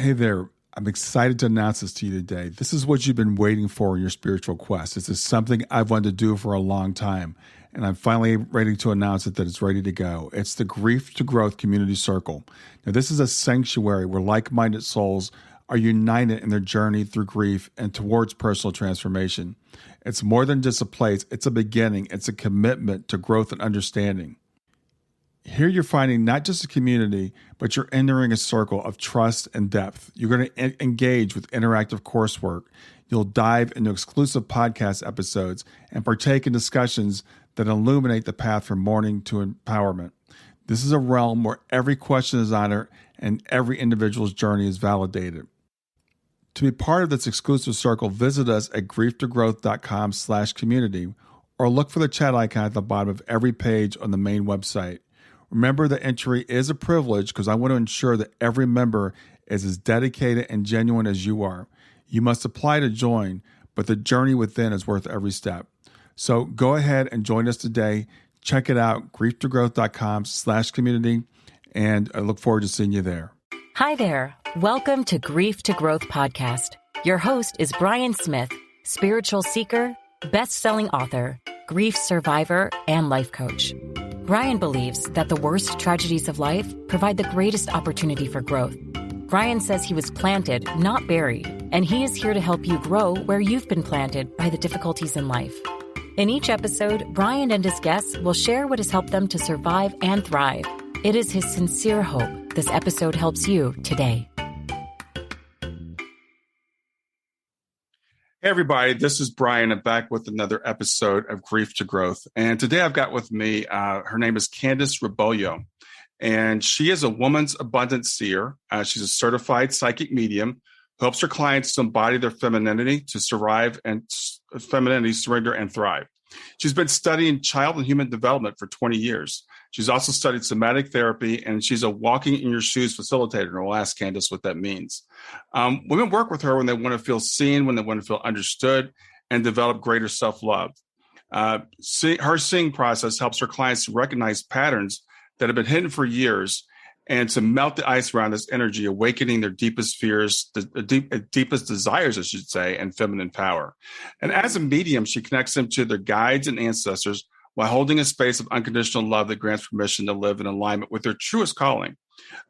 Hey there. I'm excited to announce this to you today. This is what you've been waiting for in your spiritual quest. This is something I've wanted to do for a long time, and I'm finally ready to announce it that it's ready to go. It's the Grief to Growth Community Circle. Now, this is a sanctuary where like-minded souls are united in their journey through grief and towards personal transformation. It's more than just a place. It's a beginning. It's a commitment to growth and understanding. Here you're finding not just a community, but you're entering a circle of trust and depth. You're going to engage with interactive coursework. You'll dive into exclusive podcast episodes and partake in discussions that illuminate the path from mourning to empowerment. This is a realm where every question is honored and every individual's journey is validated. To be part of this exclusive circle, visit us at grieftogrowth.com/community or look for the chat icon at the bottom of every page on the main website. Remember that entry is a privilege because I want to ensure that every member is as dedicated and genuine as you are. You must apply to join, but the journey within is worth every step. So go ahead and join us today. Check it out, grieftogrowth.com/community, and I look forward to seeing you there. Hi there. Welcome to Grief to Growth Podcast. Your host is Brian Smith, spiritual seeker, best-selling author, grief survivor, and life coach. Brian believes that the worst tragedies of life provide the greatest opportunity for growth. Brian says he was planted, not buried, and he is here to help you grow where you've been planted by the difficulties in life. In each episode, Brian and his guests will share what has helped them to survive and thrive. It is his sincere hope this episode helps you today. Hey everybody, this is Brian. I'm back with another episode of Grief to Growth. And today I've got with me, her name is Candice Rebollo. And she is a woman's abundance seer. She's a certified psychic medium who helps her clients to embody their femininity, to survive and femininity, surrender, and thrive. She's been studying child and human development for 20 years. She's also studied somatic therapy, and she's a walking in your shoes facilitator. And we'll ask Candice what that means. Women work with her when they want to feel seen, when they want to feel understood, and develop greater self-love. Her seeing process helps her clients to recognize patterns that have been hidden for years and to melt the ice around this energy, awakening their deepest fears, deepest desires, I should say, and feminine power. And as a medium, she connects them to their guides and ancestors while holding a space of unconditional love that grants permission to live in alignment with their truest calling.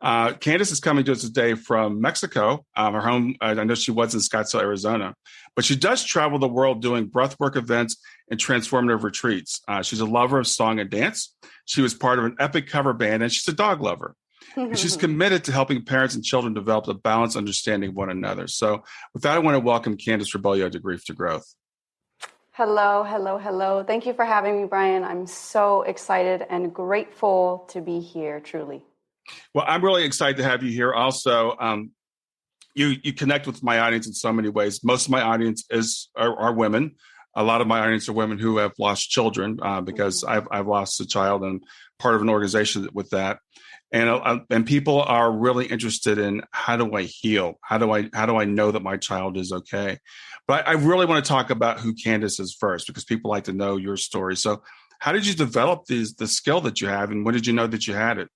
Candice is coming to us today from Mexico, her home. I know she was in Scottsdale, Arizona, but she does travel the world doing breathwork events and transformative retreats. She's a lover of song and dance. She was part of an epic cover band, and she's a dog lover. And she's committed to helping parents and children develop a balanced understanding of one another. So with that, I want to welcome Candice Rebollo to Grief to Growth. Hello, hello, hello. Thank you for having me, Brian. I'm so excited and grateful to be here, truly. Well, I'm really excited to have you here. Also, you connect with my audience in so many ways. Most of my audience are women. A lot of my audience are women who have lost children because I've lost a child and part of an organization with that. And people are really interested in, how do I heal? How do I know that my child is okay? But I really want to talk about who Candice is first, because people like to know your story. So how did you develop the skill that you have, and when did you know that you had it?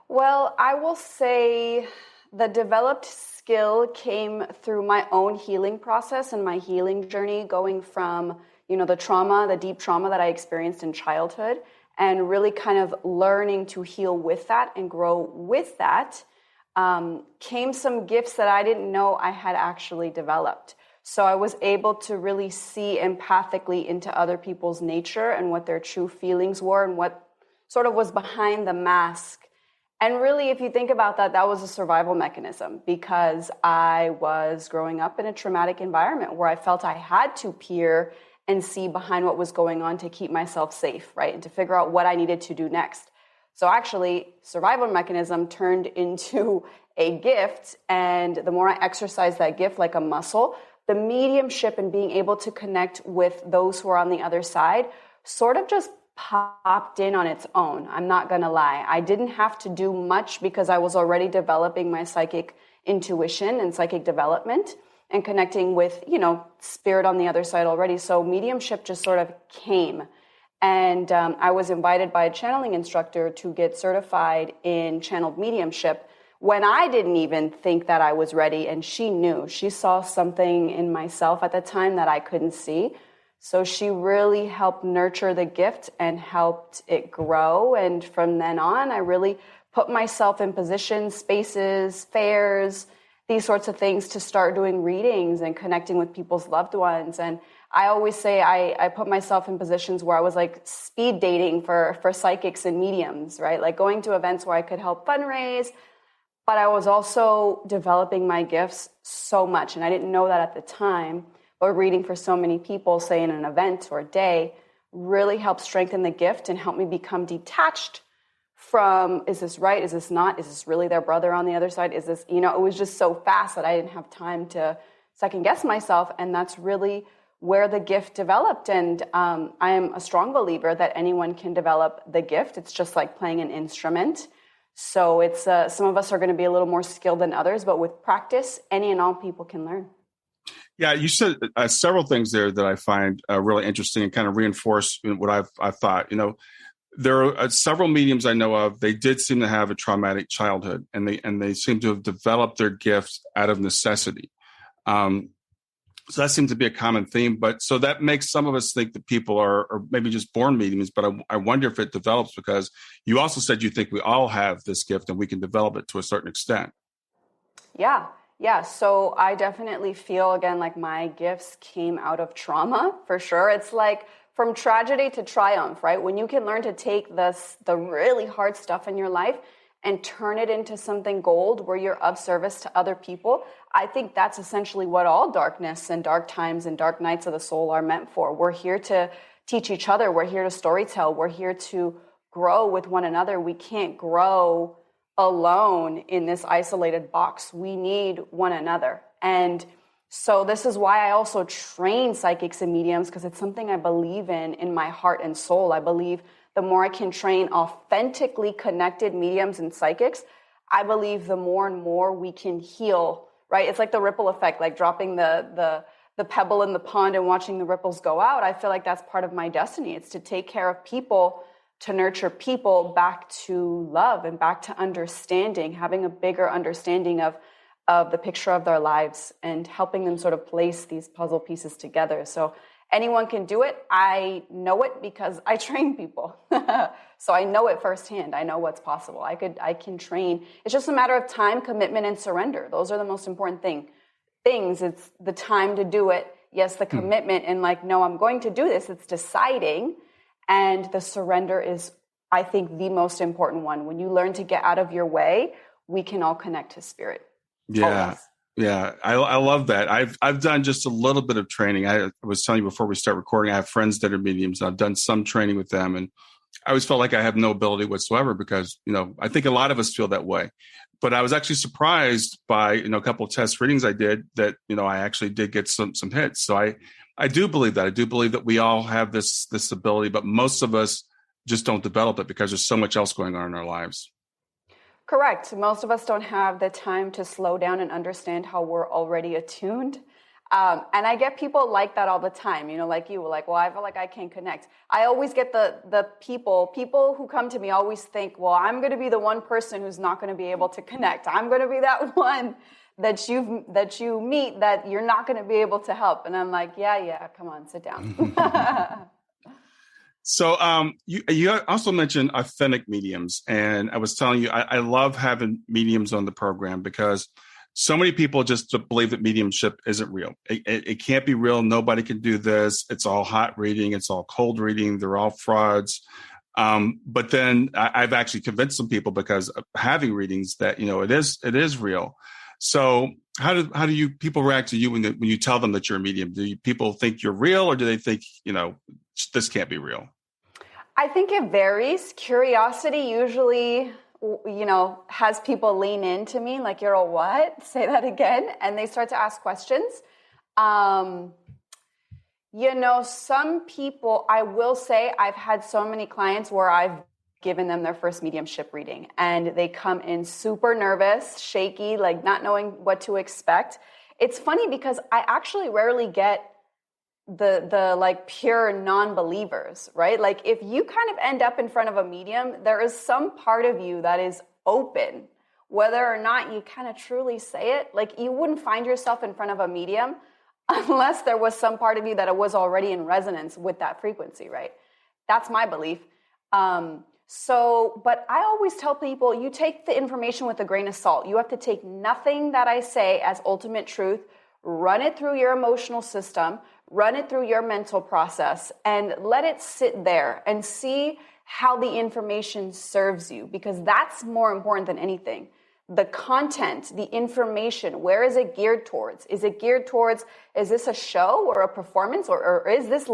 Well, I will say the developed skill came through my own healing process and my healing journey, going from, the trauma, the deep trauma that I experienced in childhood, and really kind of learning to heal with that and grow with that, came some gifts that I didn't know I had actually developed. So I was able to really see empathically into other people's nature and what their true feelings were and what sort of was behind the mask. And really, if you think about that, that was a survival mechanism, because I was growing up in a traumatic environment where I felt I had to peer and see behind what was going on to keep myself safe, right? And to figure out what I needed to do next. So actually, survival mechanism turned into a gift. And the more I exercised that gift like a muscle, the mediumship and being able to connect with those who are on the other side sort of just popped in on its own. I'm not going to lie. I didn't have to do much because I was already developing my psychic intuition and psychic development and connecting with, spirit on the other side already. So mediumship just sort of came. And I was invited by a channeling instructor to get certified in channeled mediumship, when I didn't even think that I was ready, and she knew. She saw something in myself at the time that I couldn't see. So she really helped nurture the gift and helped it grow. And from then on, I really put myself in positions, spaces, fairs, these sorts of things to start doing readings and connecting with people's loved ones. And I always say I put myself in positions where I was like speed dating for psychics and mediums, right? Like going to events where I could help fundraise, but I was also developing my gifts so much. And I didn't know that at the time, but reading for so many people, say in an event or a day, really helped strengthen the gift and help me become detached from, is this right? Is this not? Is this really their brother on the other side? Is this, it was just so fast that I didn't have time to second guess myself. And that's really where the gift developed. And I am a strong believer that anyone can develop the gift. It's just like playing an instrument. So it's some of us are going to be a little more skilled than others, but with practice, any and all people can learn. Yeah, you said several things there that I find really interesting and kind of reinforce what I've thought. There are several mediums I know of. They did seem to have a traumatic childhood, and they seem to have developed their gifts out of necessity. So that seems to be a common theme. But so that makes some of us think that people are maybe just born mediums. But I wonder if it develops, because you also said you think we all have this gift and we can develop it to a certain extent. Yeah. So I definitely feel, again, like my gifts came out of trauma, for sure. It's like from tragedy to triumph, right? When you can learn to take the really hard stuff in your life and turn it into something gold where you're of service to other people, I think that's essentially what all darkness and dark times and dark nights of the soul are meant for. We're here to teach each other. We're here to storytell. We're here to grow with one another. We can't grow alone in this isolated box. We need one another. And so this is why I also train psychics and mediums, because it's something I believe in my heart and soul. I believe the more I can train authentically connected mediums and psychics, I believe the more and more we can heal, right? It's like the ripple effect, like dropping the pebble in the pond and watching the ripples go out. I feel like that's part of my destiny. It's to take care of people, to nurture people back to love and back to understanding, having a bigger understanding of the picture of their lives and helping them sort of place these puzzle pieces together. So anyone can do it. I know it because I train people. So I know it firsthand. I know what's possible. I can train. It's just a matter of time, commitment, and surrender. Those are the most important things. It's the time to do it. Yes, the commitment and like, no, I'm going to do this. It's deciding. And the surrender is, I think, the most important one. When you learn to get out of your way, we can all connect to spirit. Yeah. Always. Yeah. I love that. I've done just a little bit of training. I was telling you before we start recording, I have friends that are mediums. I've done some training with them, and I always felt like I have no ability whatsoever because, I think a lot of us feel that way. But I was actually surprised by, a couple of test readings I did that, I actually did get some hits. So I do believe that. I do believe that we all have this ability, but most of us just don't develop it because there's so much else going on in our lives. Correct. Most of us don't have the time to slow down and understand how we're already attuned. And I get people like that all the time, like you were like, well, I feel like I can't connect. I always get the people who come to me always think, well, I'm going to be the one person who's not going to be able to connect. I'm going to be that one that you meet that you're not going to be able to help. And I'm like, yeah, come on, sit down. So you also mentioned authentic mediums. And I was telling you, I love having mediums on the program because so many people just believe that mediumship isn't real. It can't be real. Nobody can do this. It's all hot reading. It's all cold reading. They're all frauds. But then I've actually convinced some people because of having readings that, it is real. So how do you people react to you when you tell them that you're a medium? Do people think you're real, or do they think, this can't be real? I think it varies. Curiosity usually, has people lean into me like, you're a what? Say that again. And they start to ask questions. Some people, I will say I've had so many clients where I've given them their first mediumship reading and they come in super nervous, shaky, like not knowing what to expect. It's funny because I actually rarely get the like pure non-believers, right? Like if you kind of end up in front of a medium, there is some part of you that is open whether or not you kind of truly say it. Like, you wouldn't find yourself in front of a medium unless there was some part of you that was already in resonance with that frequency, right? That's my belief. But I always tell people, you take the information with a grain of salt. You have to take nothing that I say as ultimate truth, run it through your emotional system, run it through your mental process, and let it sit there and see how the information serves you, because that's more important than anything. The content, the information, where is it geared towards? Is it geared towards, is this a show or a performance, or is this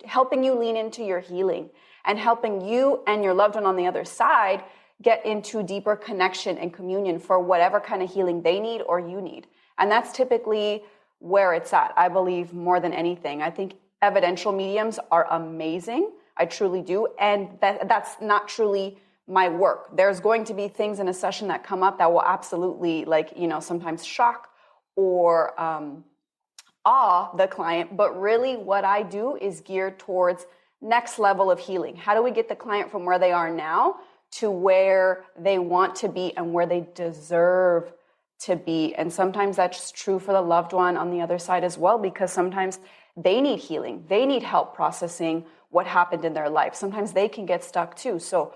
helping you lean into your healing and helping you and your loved one on the other side get into deeper connection and communion for whatever kind of healing they need or you need? And that's typically where it's at, I believe, more than anything. I think evidential mediums are amazing. I truly do. And that's not truly my work. There's going to be things in a session that come up that will absolutely, sometimes shock or awe the client. But really what I do is geared towards next level of healing. How do we get the client from where they are now to where they want to be and where they deserve to be? And sometimes that's true for the loved one on the other side as well, because sometimes they need healing. They need help processing what happened in their life. Sometimes they can get stuck too. So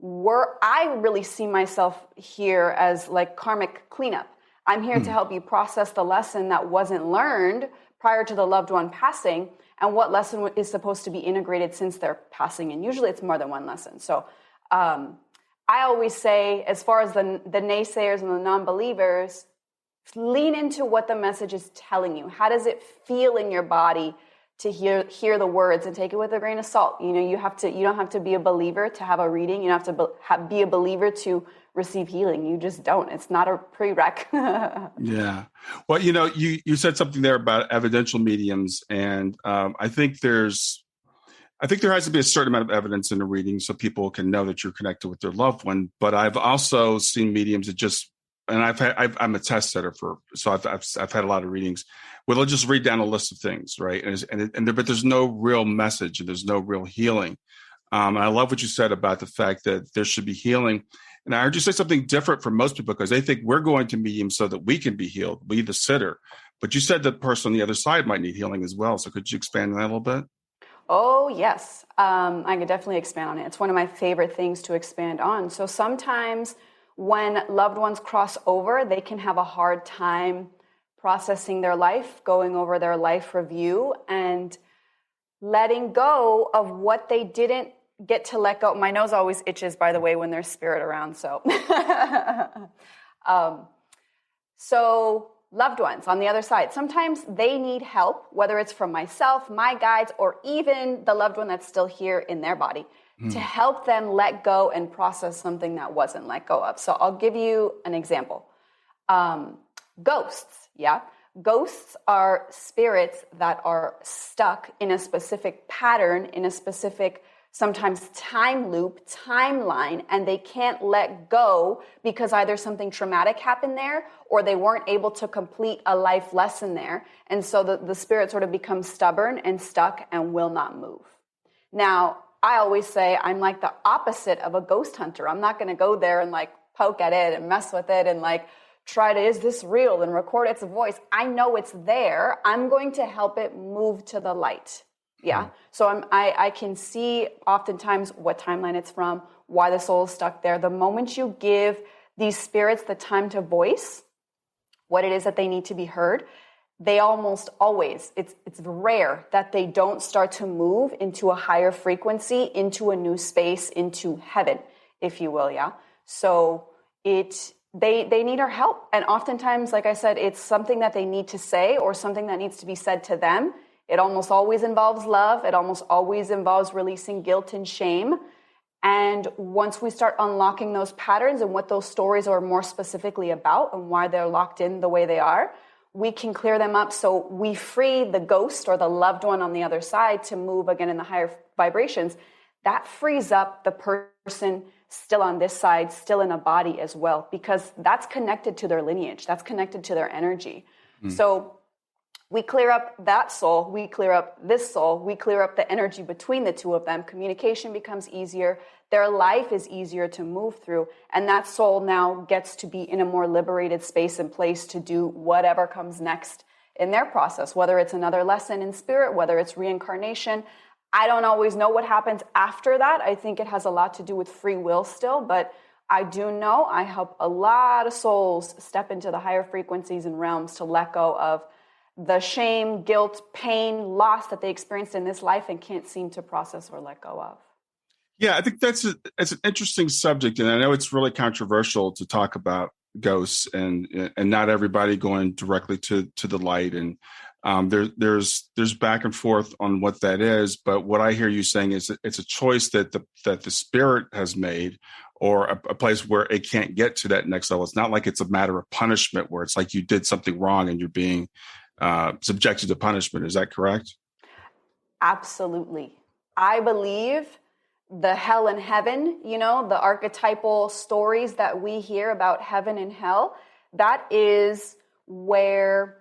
I really see myself here as like karmic cleanup. I'm here to help you process the lesson that wasn't learned prior to the loved one passing, and what lesson is supposed to be integrated since they're passing. And usually it's more than one lesson. So I always say, as far as the naysayers and the non-believers, lean into what the message is telling you. How does it feel in your body to hear the words, and take it with a grain of salt? You don't have to be a believer to have a reading. You don't have to be a believer to receive healing. You just don't. It's not a prereq. Yeah. Well, you said something there about evidential mediums, and I think there has to be a certain amount of evidence in a reading so people can know that you're connected with their loved one. But I've also seen mediums that I'm a test setter so I've had a lot of readings where they'll just read down a list of things, right? But there's no real message and there's no real healing. And I love what you said about the fact that there should be healing. And I heard you say something different from most people, because they think we're going to mediums so that we can be healed, we the sitter. But you said the person on the other side might need healing as well. So could you expand on that a little bit? Oh, yes. I could definitely expand on it. It's one of my favorite things to expand on. So sometimes when loved ones cross over, they can have a hard time processing their life, going over their life review, and letting go of what they didn't get to let go. My nose always itches, by the way, when there's spirit around. So, so loved ones on the other side, sometimes they need help, whether it's from myself, my guides, or even the loved one that's still here in their body, to help them let go and process something that wasn't let go of. So I'll give you an example. Ghosts, yeah? Ghosts are spirits that are stuck in a specific pattern, in a specific, sometimes time loop, timeline, and they can't let go because either something traumatic happened there or they weren't able to complete a life lesson there. And so the spirit sort of becomes stubborn and stuck and will not move. Now, I always say I'm like the opposite of a ghost hunter. I'm not going to go there and like poke at it and mess with it and like try to, is this real, and record its voice. I know it's there. I'm going to help it move to the light. Yeah. So I can see oftentimes what timeline it's from, why the soul is stuck there. The moment you give these spirits the time to voice what it is that they need to be heard, they almost always, it's rare that they don't start to move into a higher frequency, into a new space, into heaven, if you will. Yeah. So they need our help. And oftentimes, like I said, it's something that they need to say or something that needs to be said to them. It almost always involves love. It almost always involves releasing guilt and shame. And once we start unlocking those patterns and what those stories are more specifically about and why they're locked in the way they are, we can clear them up so we free the ghost or the loved one on the other side to move again in the higher vibrations. That frees up the person still on this side, still in a body as well, because that's connected to their lineage. That's connected to their energy. So we clear up that soul, we clear up this soul, we clear up the energy between the two of them. Communication becomes easier. their life is easier to move through. And that soul now gets to be in a more liberated space and place to do whatever comes next in their process, whether it's another lesson in spirit, whether it's reincarnation. I don't always know what happens after that. I think it has a lot to do with free will still, but I do know I help a lot of souls step into the higher frequencies and realms to let go of the shame, guilt, pain, loss that they experienced in this life and can't seem to process or let go of. Yeah, I think it's an interesting subject, and I know it's really controversial to talk about ghosts and not everybody going directly to the light, and there's back and forth on what that is. But what I hear you saying is that it's a choice that the spirit has made, or a place where it can't get to that next level. It's not like it's a matter of punishment where it's like you did something wrong and you're being subjected to punishment. Is that correct? Absolutely. I believe the hell and heaven, the archetypal stories that we hear about heaven and hell, that is where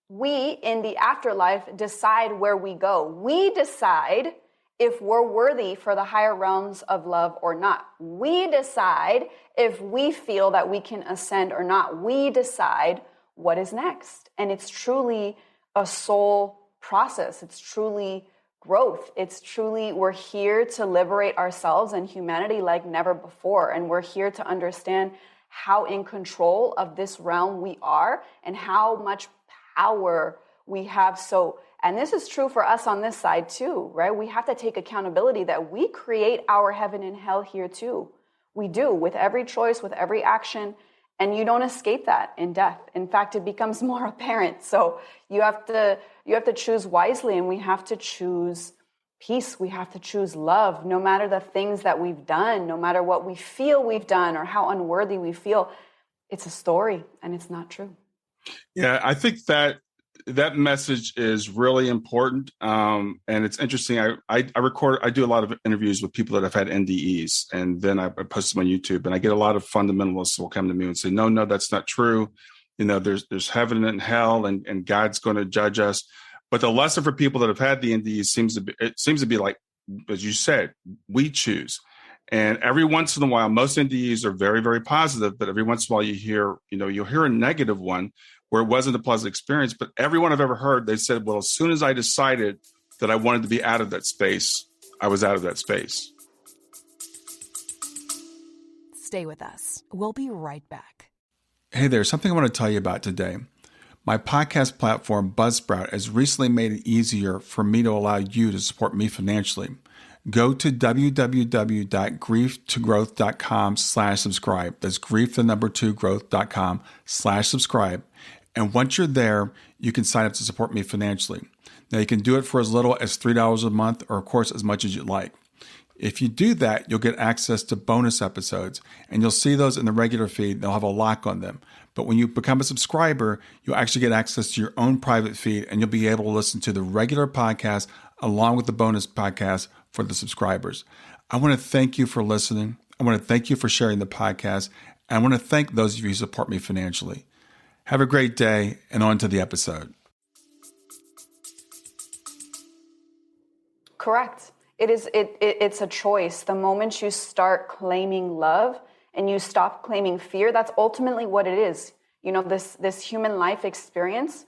we in the afterlife decide where we go. We decide if we're worthy for the higher realms of love or not. We decide if we feel that we can ascend or not. We decide what is next. And it's truly a soul process. It's truly growth. It's truly, we're here to liberate ourselves and humanity like never before. And we're here to understand how in control of this realm we are and how much power we have. And this is true for us on this side too, right? We have to take accountability that we create our heaven and hell here too. We do, with every choice, with every action, and you don't escape that in death. In fact, it becomes more apparent. So you have to choose wisely, and we have to choose peace. We have to choose love, no matter the things that we've done, no matter what we feel we've done or how unworthy we feel. It's a story, and it's not true. Yeah, I think that message is really important. And it's interesting. I do a lot of interviews with people that have had NDEs, and then I post them on YouTube, and I get a lot of fundamentalists who will come to me and say, no, that's not true. There's heaven and hell, and God's going to judge us. But the lesson for people that have had the NDEs seems to be like, as you said, we choose. And every once in a while, most NDEs are very, very positive, but every once in a while you'll hear a negative one where it wasn't a pleasant experience. But everyone I've ever heard, they said, well, as soon as I decided that I wanted to be out of that space, I was out of that space. Stay with us. We'll be right back. Hey there, something I want to tell you about today. My podcast platform, Buzzsprout, has recently made it easier for me to allow you to support me financially. Go to www.grieftogrowth.com/subscribe. That's grief2growth.com/subscribe. And once you're there, you can sign up to support me financially. Now, you can do it for as little as $3 a month, or of course, as much as you'd like. If you do that, you'll get access to bonus episodes, and you'll see those in the regular feed. They'll have a lock on them. But when you become a subscriber, you'll actually get access to your own private feed, and you'll be able to listen to the regular podcast along with the bonus podcast for the subscribers. I want to thank you for listening. I want to thank you for sharing the podcast. And I want to thank those of you who support me financially. Have a great day, and on to the episode. Correct. It's a choice. The moment you start claiming love and you stop claiming fear, that's ultimately what it is. This human life experience,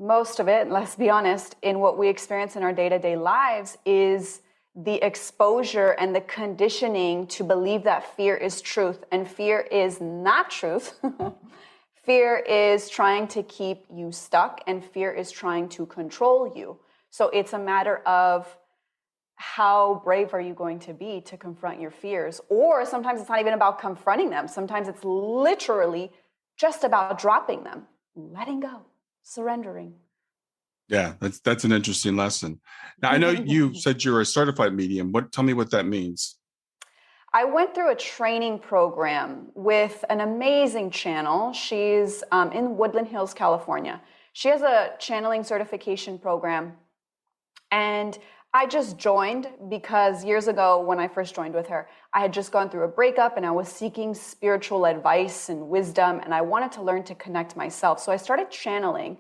most of it, let's be honest, in what we experience in our day-to-day lives is the exposure and the conditioning to believe that fear is truth, and fear is not truth. Fear is trying to keep you stuck, and fear is trying to control you. So it's a matter of how brave are you going to be to confront your fears? Or sometimes it's not even about confronting them. Sometimes it's literally just about dropping them, letting go, surrendering. Yeah, that's an interesting lesson. Now, I know you said you're a certified medium. Tell me what that means. I went through a training program with an amazing channel. She's in Woodland Hills, California. She has a channeling certification program. And I just joined because years ago when I first joined with her, I had just gone through a breakup and I was seeking spiritual advice and wisdom, and I wanted to learn to connect myself. So I started channeling,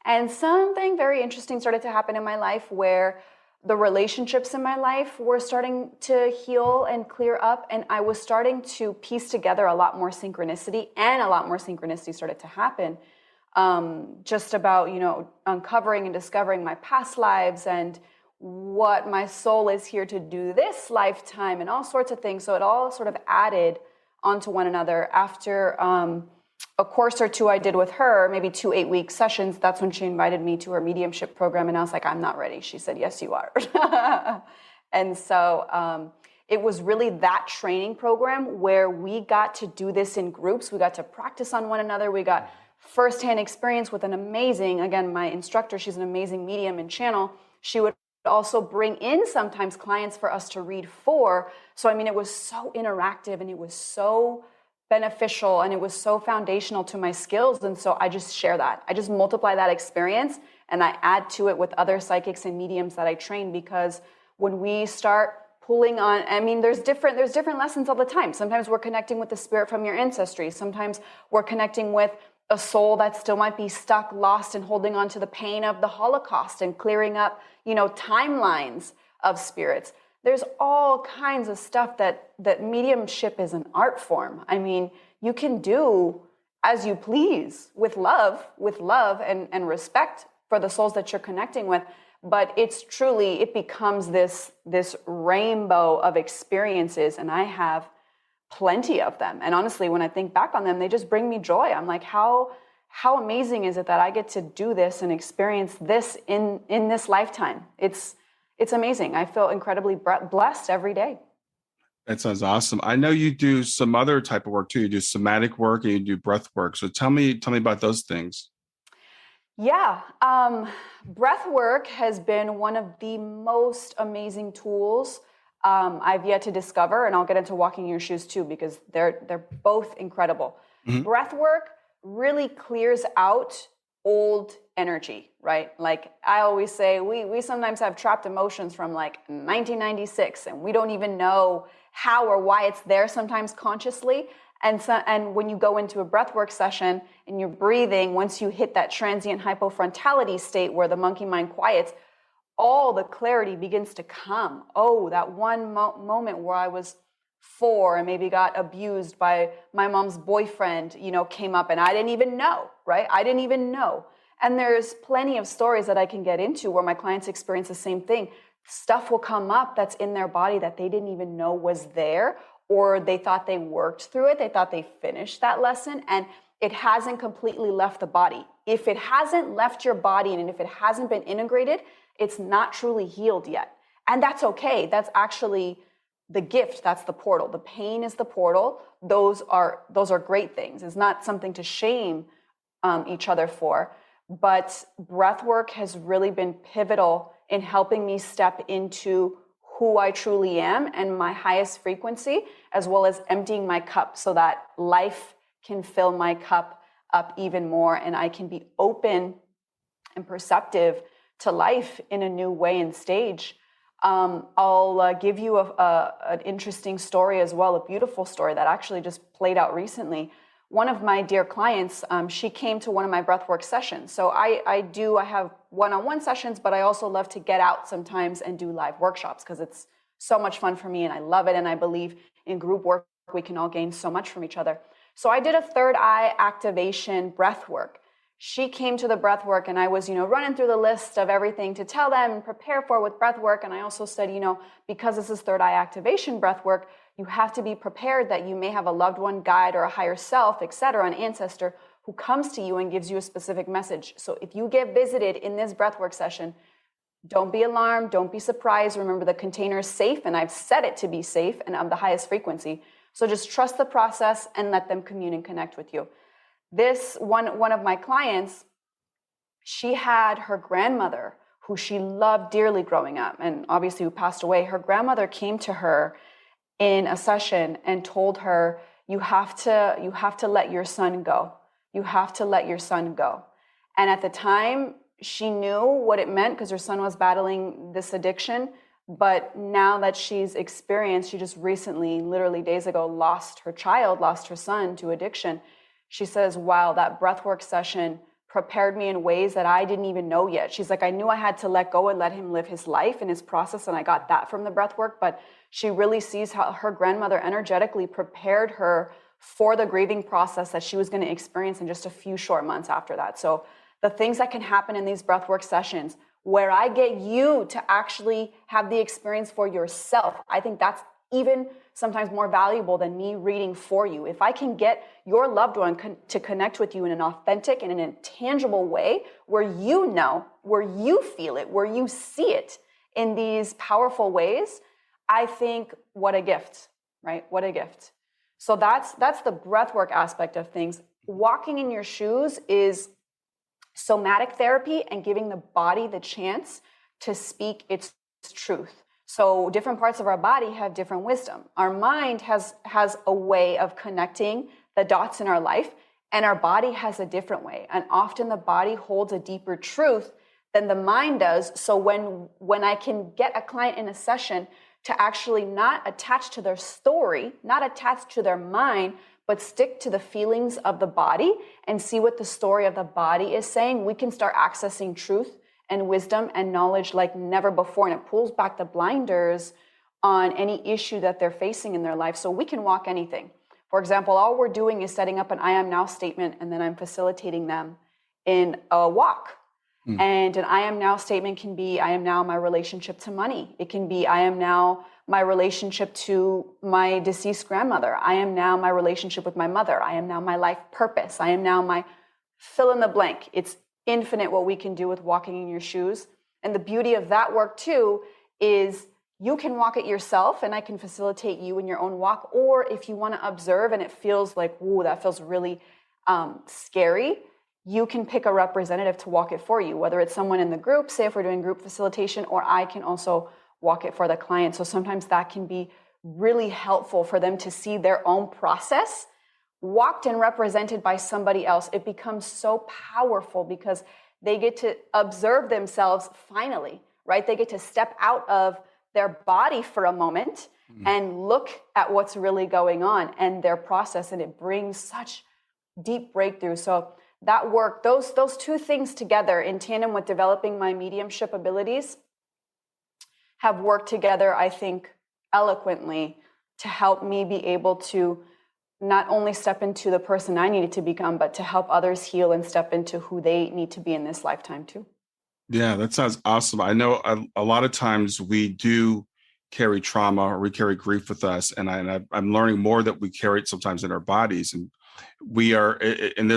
and something very interesting started to happen in my life where The relationships in my life were starting to heal and clear up, and I was starting to piece together a lot more synchronicity, and a lot more synchronicity started to happen. Just about, uncovering and discovering my past lives and what my soul is here to do this lifetime and all sorts of things. So it all sort of added onto one another. After a course or two I did with her, maybe 2 8-week sessions, that's when she invited me to her mediumship program. And I was like, I'm not ready. She said, yes, you are. And so it was really that training program where we got to do this in groups. We got to practice on one another. We got firsthand experience with an amazing, again, my instructor, she's an amazing medium and channel. She would also bring in sometimes clients for us to read for. So, I mean, it was so interactive and it was so beneficial and it was so foundational to my skills. And so I just share that. I just multiply that experience and I add to it with other psychics and mediums that I train, because when we start pulling on, I mean, there's different lessons all the time. Sometimes we're connecting with the spirit from your ancestry. Sometimes we're connecting with a soul that still might be stuck, lost, and holding on to the pain of the Holocaust and clearing up, timelines of spirits. There's all kinds of stuff that mediumship is an art form. I mean, you can do as you please with love and respect for the souls that you're connecting with. But it becomes this rainbow of experiences, and I have plenty of them. And honestly, when I think back on them, they just bring me joy. I'm like, how amazing is it that I get to do this and experience this in this lifetime? It's amazing. I feel incredibly blessed every day. That sounds awesome. I know you do some other type of work too. You do somatic work and you do breath work. So tell me about those things. Yeah. Breath work has been one of the most amazing tools I've yet to discover, and I'll get into walking in your shoes too, because they're both incredible. Mm-hmm. Breath work really clears out old energy, right? Like I always say, we sometimes have trapped emotions from like 1996, and we don't even know how or why it's there sometimes consciously. And when you go into a breathwork session and you're breathing, once you hit that transient hypofrontality state where the monkey mind quiets, all the clarity begins to come. Oh, that one moment where I was 4 and maybe got abused by my mom's boyfriend, came up and I didn't even know, right? I didn't even know. And there's plenty of stories that I can get into where my clients experience the same thing. Stuff will come up that's in their body that they didn't even know was there, or they thought they worked through it. They thought they finished that lesson, and it hasn't completely left the body. If it hasn't left your body and if it hasn't been integrated, it's not truly healed yet. And that's okay. That's actually the gift. That's the portal. The pain is the portal. Those are great things. It's not something to shame each other for. But breath work has really been pivotal in helping me step into who I truly am and my highest frequency, as well as emptying my cup so that life can fill my cup up even more and I can be open and perceptive to life in a new way and stage. I'll give you an interesting story as well, a beautiful story that actually just played out recently. One of my dear clients, she came to one of my breathwork sessions. So I have one-on-one sessions, but I also love to get out sometimes and do live workshops because it's so much fun for me and I love it. And I believe in group work, we can all gain so much from each other. So I did a third eye activation breathwork. She came to the breathwork and I was, running through the list of everything to tell them and prepare for with breathwork. And I also said, because this is third eye activation breathwork, you have to be prepared that you may have a loved one, guide, or a higher self, etc., an ancestor who comes to you and gives you a specific message. So if you get visited in this breathwork session, don't be alarmed, don't be surprised. Remember, the container is safe, and I've set it to be safe and of the highest frequency. So just trust the process and let them commune and connect with you. This one of my clients, she had her grandmother, who she loved dearly growing up, and obviously who passed away. Her grandmother came to her in a session and told her, you have to let your son go. You have to let your son go. And at the time, she knew what it meant because her son was battling this addiction. But now that she's experienced, she just recently, literally days ago, lost her son to addiction. She says, wow, that breathwork session prepared me in ways that I didn't even know yet. She's like, I knew I had to let go and let him live his life and his process, and I got that from the breath work, but she really sees how her grandmother energetically prepared her for the grieving process that she was going to experience in just a few short months after that. So the things that can happen in these breathwork sessions where I get you to actually have the experience for yourself, I think that's even sometimes more valuable than me reading for you. If I can get your loved one to connect with you in an authentic and in a tangible way where you know, where you feel it, where you see it in these powerful ways, I think what a gift, right? What a gift. So that's the breathwork aspect of things. Walking in your shoes is somatic therapy and giving the body the chance to speak its truth. So different parts of our body have different wisdom. Our mind has a way of connecting the dots in our life, and our body has a different way. And often the body holds a deeper truth than the mind does. So when I can get a client in a session to actually not attach to their story, not attach to their mind, but stick to the feelings of the body and see what the story of the body is saying, we can start accessing truth and wisdom and knowledge like never before. And it pulls back the blinders on any issue that they're facing in their life. So we can walk anything. For example, all we're doing is setting up an I am now statement, and then I'm facilitating them in a walk. And an I am now statement can be, I am now my relationship to money. It can be, I am now my relationship to my deceased grandmother. I am now my relationship with my mother. I am now my life purpose. I am now my fill in the blank. It's infinite what we can do with walking in your shoes. And the beauty of that work too is you can walk it yourself and I can facilitate you in your own walk. Or if you want to observe and it feels like, ooh, that feels really scary, you can pick a representative to walk it for you, whether it's someone in the group, say if we're doing group facilitation, or I can also walk it for the client. So sometimes that can be really helpful for them to see their own process walked and represented by somebody else. It becomes so powerful because they get to observe themselves finally, right? They get to step out of their body for a moment and look at what's really going on and their process, and it brings such deep breakthrough. So that work, those two things together in tandem with developing my mediumship abilities have worked together, I think, eloquently to help me be able to not only step into the person I needed to become, but to help others heal and step into who they need to be in this lifetime too. Yeah, that sounds awesome. I know a lot of times we do carry trauma or we carry grief with us. And I'm learning more that we carry it sometimes in our bodies. And we are in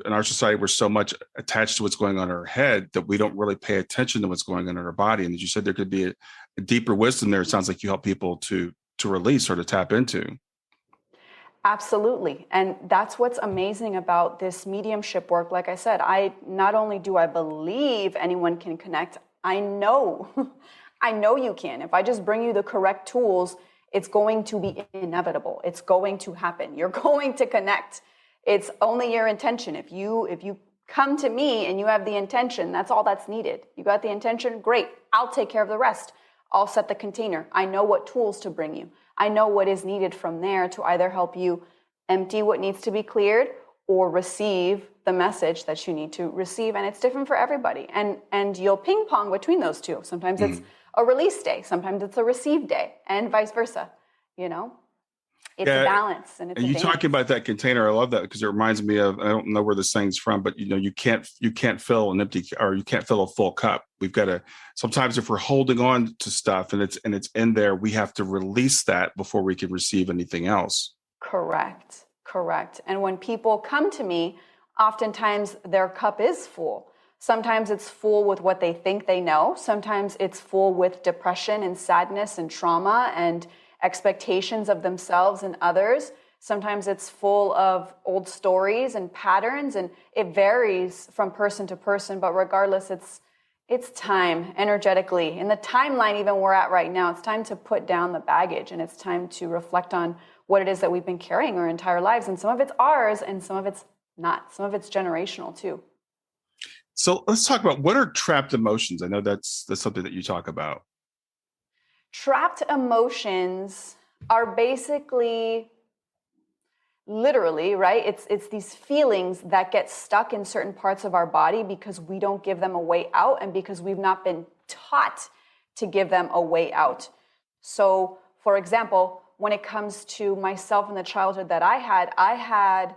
our society, we're so much attached to what's going on in our head that we don't really pay attention to what's going on in our body. And as you said, there could be a deeper wisdom there. It sounds like you help people to release or to tap into. Absolutely. And that's what's amazing about this mediumship work. Like I said, not only do I believe anyone can connect, I know you can. If I just bring you the correct tools, it's going to be inevitable. It's going to happen. You're going to connect. It's only your intention. If you come to me and you have the intention, that's all that's needed. You got the intention, great. I'll take care of the rest. I'll set the container. I know what tools to bring you. I know what is needed from there to either help you empty what needs to be cleared or receive the message that you need to receive. And it's different for everybody. And you'll ping pong between those two. Sometimes it's a release day. Sometimes it's a receive day, and vice versa. You know, it's a balance. And you talking about that container, I love that because it reminds me of, I don't know where this thing's from, but you can't fill an empty, or you can't fill a full cup. We've got to, sometimes if we're holding on to stuff and it's in there, we have to release that before we can receive anything else. Correct. And when people come to me, oftentimes their cup is full. Sometimes it's full with what they think they know. Sometimes it's full with depression and sadness and trauma and expectations of themselves and others. Sometimes it's full of old stories and patterns, and it varies from person to person. But regardless, it's time energetically. In the timeline even we're at right now, it's time to put down the baggage, and it's time to reflect on what it is that we've been carrying our entire lives. And some of it's ours and some of it's not. Some of it's generational too. So let's talk about, what are trapped emotions? I know that's something that you talk about. Trapped emotions are basically literally, right? It's these feelings that get stuck in certain parts of our body because we don't give them a way out and because we've not been taught to give them a way out. So, for example, when it comes to myself and the childhood that I had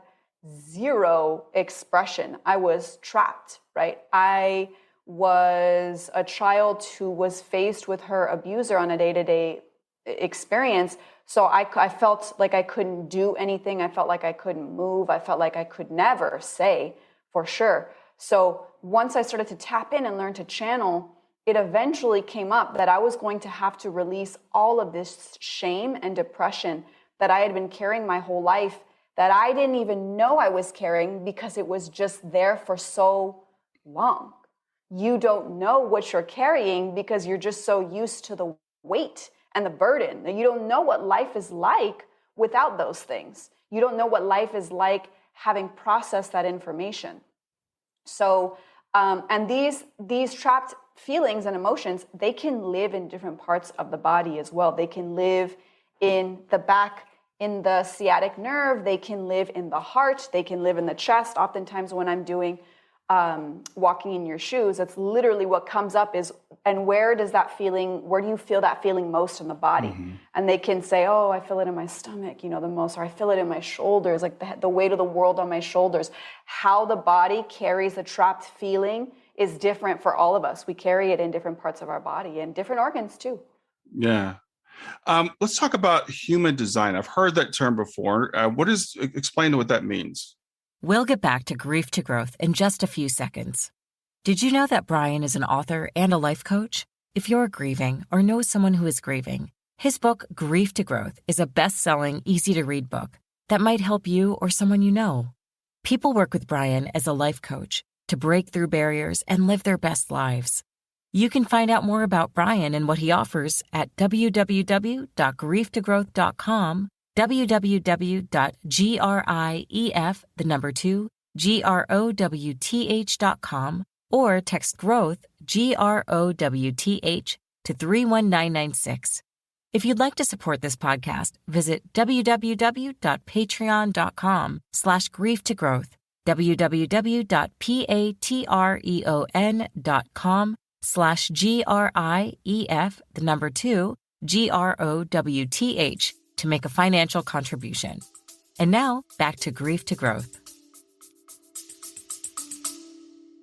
zero expression. I was trapped, right? I was a child who was faced with her abuser on a day-to-day experience. So I felt like I couldn't do anything. I felt like I couldn't move. I felt like I could never say for sure. So once I started to tap in and learn to channel, it eventually came up that I was going to have to release all of this shame and depression that I had been carrying my whole life, that I didn't even know I was carrying because it was just there for so long. You don't know what you're carrying because you're just so used to the weight and the burden. You don't know what life is like without those things. You don't know what life is like having processed that information. So, and these trapped feelings and emotions, they can live in different parts of the body as well. They can live in the back, in the sciatic nerve. They can live in the heart. They can live in the chest. Oftentimes when I'm doing walking in your shoes, that's literally what comes up is, and where do you feel that feeling most in the body? Mm-hmm. And they can say, oh, I feel it in my stomach, the most, or I feel it in my shoulders, like the weight of the world on my shoulders. How the body carries a trapped feeling is different for all of us. We carry it in different parts of our body and different organs too. Yeah. Let's talk about human design. I've heard that term before. Explain what that means. We'll get back to Grief to Growth in just a few seconds. Did you know that Brian is an author and a life coach? If you're grieving or know someone who is grieving, his book, Grief to Growth, is a best-selling, easy-to-read book that might help you or someone you know. People work with Brian as a life coach to break through barriers and live their best lives. You can find out more about Brian and what he offers at www.grieftogrowth.com, www.growth.com, or text growth, GROWTH, to 31996. If you'd like to support this podcast, visit www.patreon.com/grieftogrowth, www.patreon.com/GRIEF, to make a financial contribution. And now, back to Grief to Growth.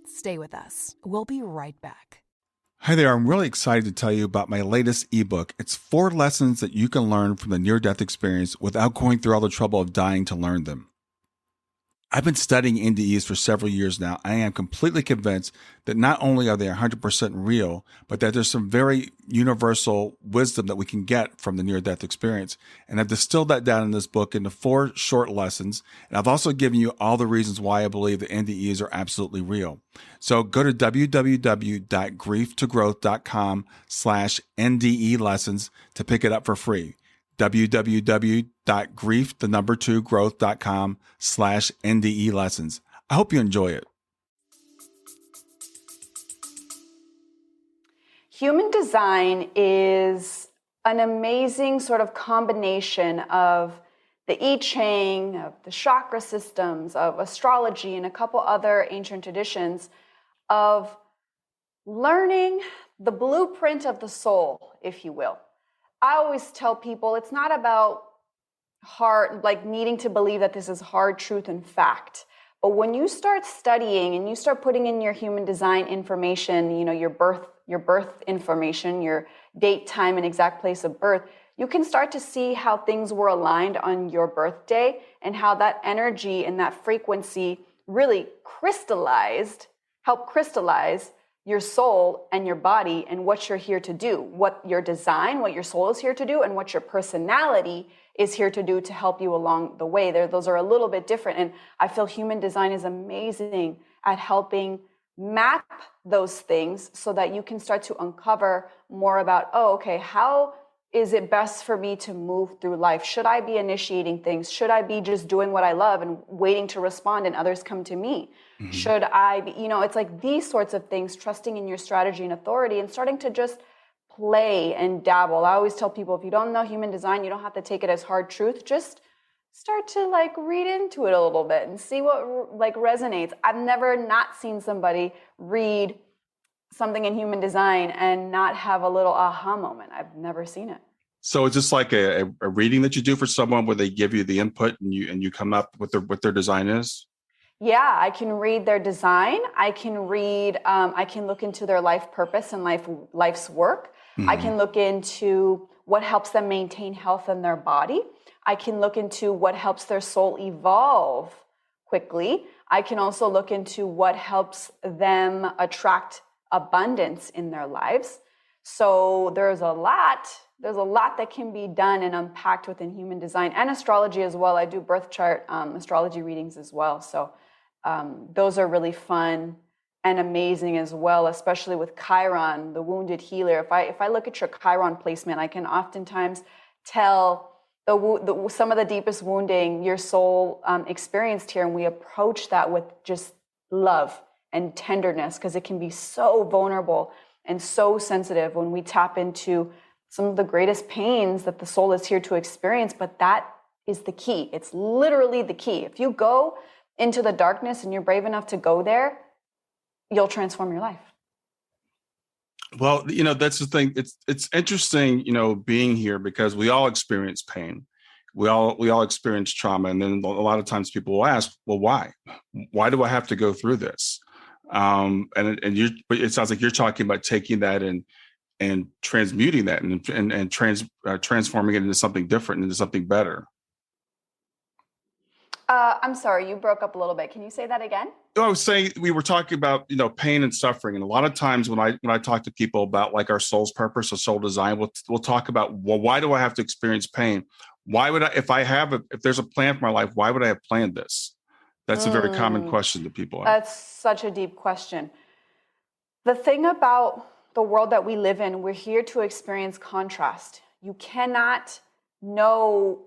Stay with us. We'll be right back. Hi there. I'm really excited to tell you about my latest ebook. It's 4 lessons that you can learn from the near-death experience without going through all the trouble of dying to learn them. I've been studying NDEs for several years now. I am completely convinced that not only are they 100% real, but that there's some very universal wisdom that we can get from the near-death experience. And I've distilled that down in this book into 4 short lessons. And I've also given you all the reasons why I believe that NDEs are absolutely real. So go to www.grieftogrowth.com/NDE lessons to pick it up for free. www.growth.com/NDE lessons. I hope you enjoy it. Human design is an amazing sort of combination of the I Ching, of the chakra systems, of astrology, and a couple other ancient traditions of learning the blueprint of the soul, if you will. I always tell people it's not about needing to believe that this is hard truth and fact. But when you start studying and you start putting in your human design information, your birth information, your date, time, and exact place of birth, you can start to see how things were aligned on your birthday and how that energy and that frequency really helped crystallize your soul and your body and what you're here to do, what your design, what your soul is here to do, and what your personality is here to do to help you along the way. Those are a little bit different. And I feel human design is amazing at helping map those things so that you can start to uncover more about, how is it best for me to move through life? Should I be initiating things? Should I be just doing what I love and waiting to respond and others come to me? Mm-hmm. Should I be, it's like these sorts of things, trusting in your strategy and authority and starting to just play and dabble. I always tell people, if you don't know human design, you don't have to take it as hard truth. Just start to like read into it a little bit and see what like resonates. I've never not seen somebody read something in human design and not have a little aha moment. I've never seen it. So it's just like a reading that you do for someone where they give you the input and you come up with what their design is? Yeah, I can read their design. I can read, I can look into their life purpose and life's work. I can look into what helps them maintain health in their body. I can look into what helps their soul evolve quickly. I can also look into what helps them attract abundance in their lives. So there's a lot that can be done and unpacked within human design and astrology as well. I do birth chart astrology readings as well. So those are really fun and amazing as well, especially with Chiron, the wounded healer. If I look at your Chiron placement, I can oftentimes tell some of the deepest wounding your soul experienced here, and we approach that with just love and tenderness, because it can be so vulnerable and so sensitive when we tap into some of the greatest pains that the soul is here to experience. But that is the key. It's literally the key. If you go into the darkness and you're brave enough to go there, you'll transform your life. Well, that's the thing. It's interesting, being here, because we all experience pain. We all experience trauma. And then a lot of times people will ask, well, why? Why do I have to go through this? It sounds like you're talking about taking that and transmuting that and transforming it into something different, into something better. I'm sorry, you broke up a little bit. Can you say that again? I was saying, we were talking about, pain and suffering. And a lot of times when I talk to people about like our soul's purpose or soul design, we'll talk about, well, why do I have to experience pain? Why would if there's a plan for my life, why would I have planned this? That's a very common question that people have. That's such a deep question. The thing about the world that we live in, we're here to experience contrast. You cannot know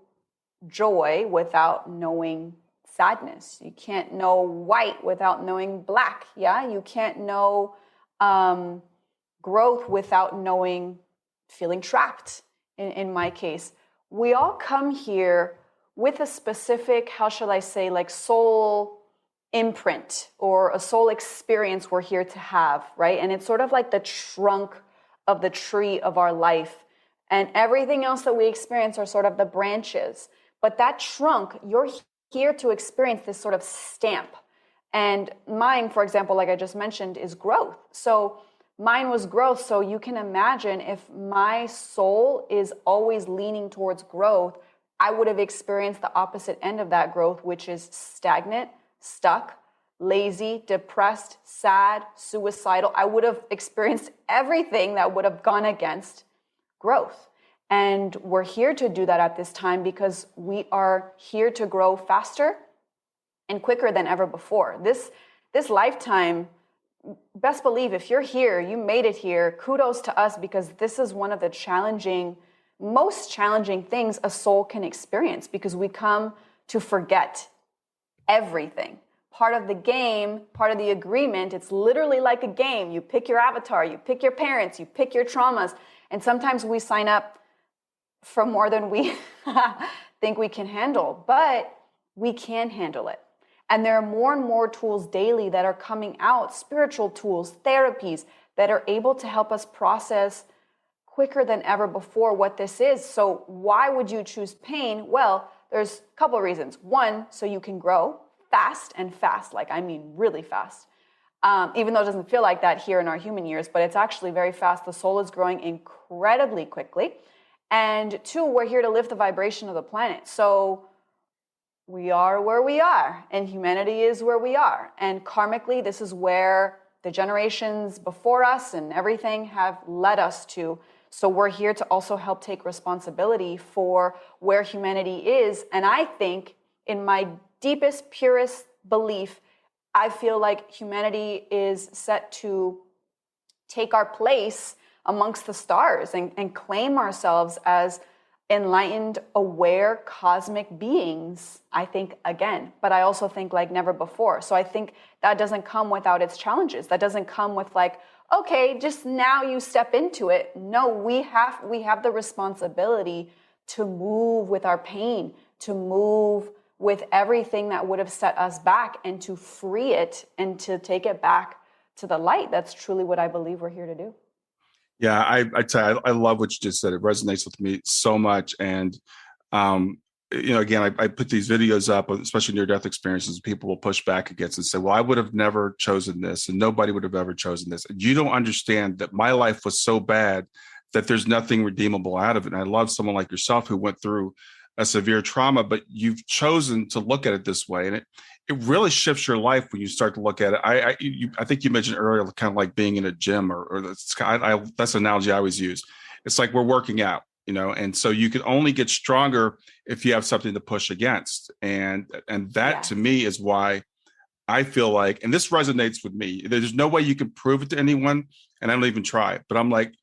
joy without knowing sadness. You can't know white without knowing black. Yeah, you can't know growth without knowing feeling trapped. In my case, we all come here with a specific, how shall I say, like soul imprint or a soul experience we're here to have, right? And it's sort of like the trunk of the tree of our life, and everything else that we experience are sort of the branches. But that trunk, you're here to experience this sort of stamp. And mine, for example, like I just mentioned, is growth. So mine was growth. So you can imagine if my soul is always leaning towards growth, I would have experienced the opposite end of that growth, which is stagnant, stuck, lazy, depressed, sad, suicidal. I would have experienced everything that would have gone against growth. And we're here to do that at this time because we are here to grow faster and quicker than ever before. This lifetime, best believe if you're here, you made it here, kudos to us, because this is one of the most challenging things a soul can experience, because we come to forget everything. Part of the game, part of the agreement, it's literally like a game. You pick your avatar, you pick your parents, you pick your traumas, and sometimes we sign up for more than we think we can handle, but we can handle it. And there are more and more tools daily that are coming out, spiritual tools, therapies that are able to help us process quicker than ever before what this is. So why would you choose pain? Well, there's a couple of reasons. One, so you can grow fast, like I mean really fast. Even though it doesn't feel like that here in our human years, but it's actually very fast. The soul is growing incredibly quickly. And two, we're here to lift the vibration of the planet. So we are where we are, and humanity is where we are. And karmically, this is where the generations before us and everything have led us to. So we're here to also help take responsibility for where humanity is. And I think, in my deepest, purest belief, I feel like humanity is set to take our place amongst the stars and claim ourselves as enlightened, aware, cosmic beings, I think, again. But I also think like never before. So I think that doesn't come without its challenges. That doesn't come with like, okay, just now you step into it. No, we have the responsibility to move with our pain, to move with everything that would have set us back and to free it and to take it back to the light. That's truly what I believe we're here to do. Yeah, I tell you, I love what you just said. It resonates with me so much. And, again, I put these videos up, especially near-death experiences, people will push back against and say, well, I would have never chosen this and nobody would have ever chosen this. And you don't understand that my life was so bad that there's nothing redeemable out of it. And I love someone like yourself who went through a severe trauma, but you've chosen to look at it this way. And it really shifts your life when you start to look at it. I think you mentioned earlier, kind of like being in a gym or that's an analogy I always use. It's like we're working out, and so you can only get stronger if you have something to push against. And that to me is why I feel like, and this resonates with me, there's no way you can prove it to anyone, and I don't even try it, but I'm like,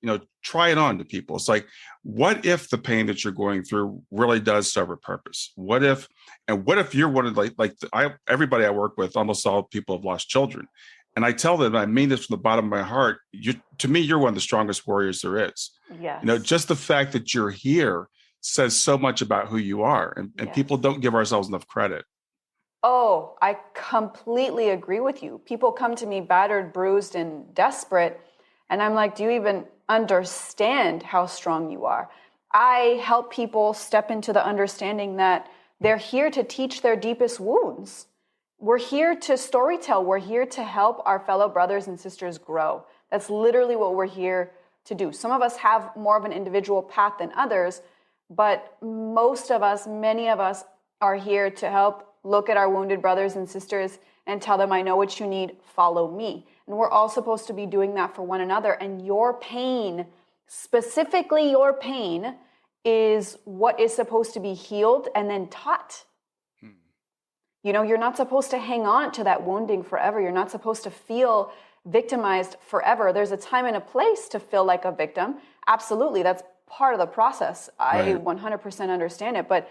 try it on to people. It's like, what if the pain that you're going through really does serve a purpose? What if you're one of everybody I work with, almost all people have lost children. And I tell them, I mean this from the bottom of my heart, to me, you're one of the strongest warriors there is. Yes. Just the fact that you're here says so much about who you are. And people don't give ourselves enough credit. Oh, I completely agree with you. People come to me battered, bruised, and desperate. And I'm like, do you even understand how strong you are? I help people step into the understanding that they're here to teach their deepest wounds. We're here to storytell. We're here to help our fellow brothers and sisters grow. That's literally what we're here to do. Some of us have more of an individual path than others, but many of us are here to help look at our wounded brothers and sisters and tell them, I know what you need, follow me. And we're all supposed to be doing that for one another. And your pain, specifically your pain, is what is supposed to be healed and then taught. You're not supposed to hang on to that wounding forever. You're not supposed to feel victimized forever. There's a time and a place to feel like a victim. Absolutely. That's part of the process. I 100% understand it. But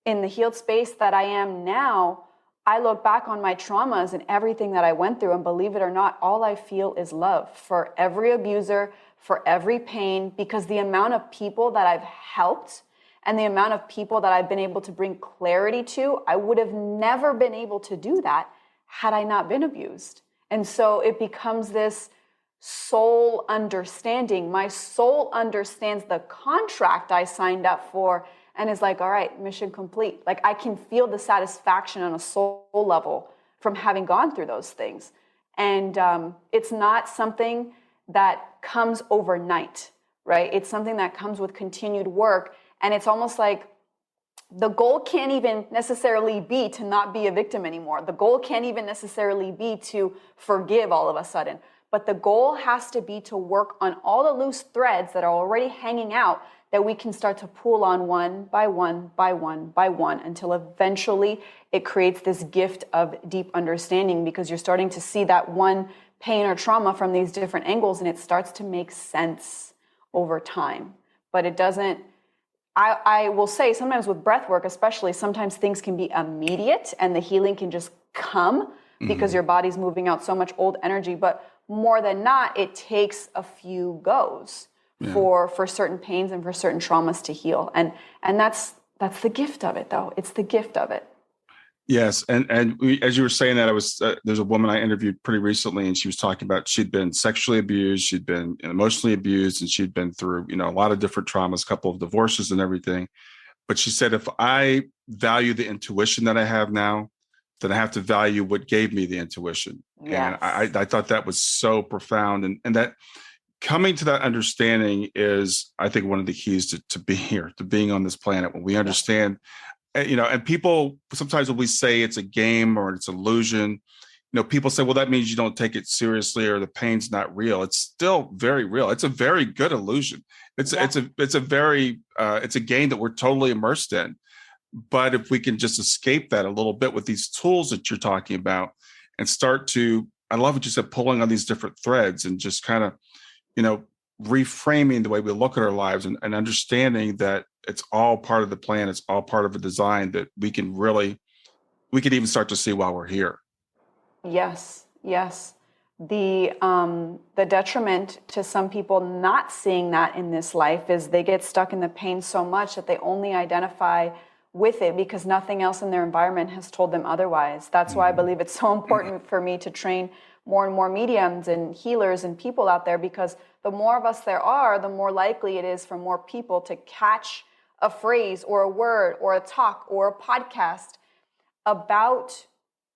in the healed space that I am now, I look back on my traumas and everything that I went through, and believe it or not, all I feel is love for every abuser, for every pain, because the amount of people that I've helped and the amount of people that I've been able to bring clarity to, I would have never been able to do that had I not been abused. And so it becomes this soul understanding. My soul understands the contract I signed up for and is like, all right, mission complete. Like, I can feel the satisfaction on a soul level from having gone through those things. And it's not something that comes overnight, right? It's something that comes with continued work. And it's almost like the goal can't even necessarily be to not be a victim anymore. The goal can't even necessarily be to forgive all of a sudden. But the goal has to be to work on all the loose threads that are already hanging out that we can start to pull on one by one by one by one until eventually it creates this gift of deep understanding, because you're starting to see that one pain or trauma from these different angles and it starts to make sense over time. But it doesn't, I will say sometimes with breath work, especially, sometimes things can be immediate and the healing can just come because your body's moving out so much old energy. But more than not, it takes a few goes for certain pains and for certain traumas to heal. And that's the gift of it, though. It's the gift of it. Yes. And as you were saying that, there's a woman I interviewed pretty recently, and she was talking about she'd been sexually abused, she'd been emotionally abused, and she'd been through, a lot of different traumas, a couple of divorces and everything. But she said, if I value the intuition that I have now, then I have to value what gave me the intuition. Yes. And I thought that was so profound. And that coming to that understanding is, I think, one of the keys to being here, to being on this planet, when we understand. And people sometimes when we say it's a game or it's illusion, people say, well, that means you don't take it seriously or the pain's not real. It's still very real. It's a very good illusion. It's a game that we're totally immersed in. But if we can just escape that a little bit with these tools that you're talking about and start to, I love what you said, pulling on these different threads and just kind of, reframing the way we look at our lives and understanding that it's all part of the plan. It's all part of a design that we can even start to see while we're here. Yes. The detriment to some people not seeing that in this life is they get stuck in the pain so much that they only identify with it because nothing else in their environment has told them otherwise. That's why I believe it's so important for me to train more and more mediums and healers and people out there, because the more of us there are, the more likely it is for more people to catch a phrase or a word or a talk or a podcast about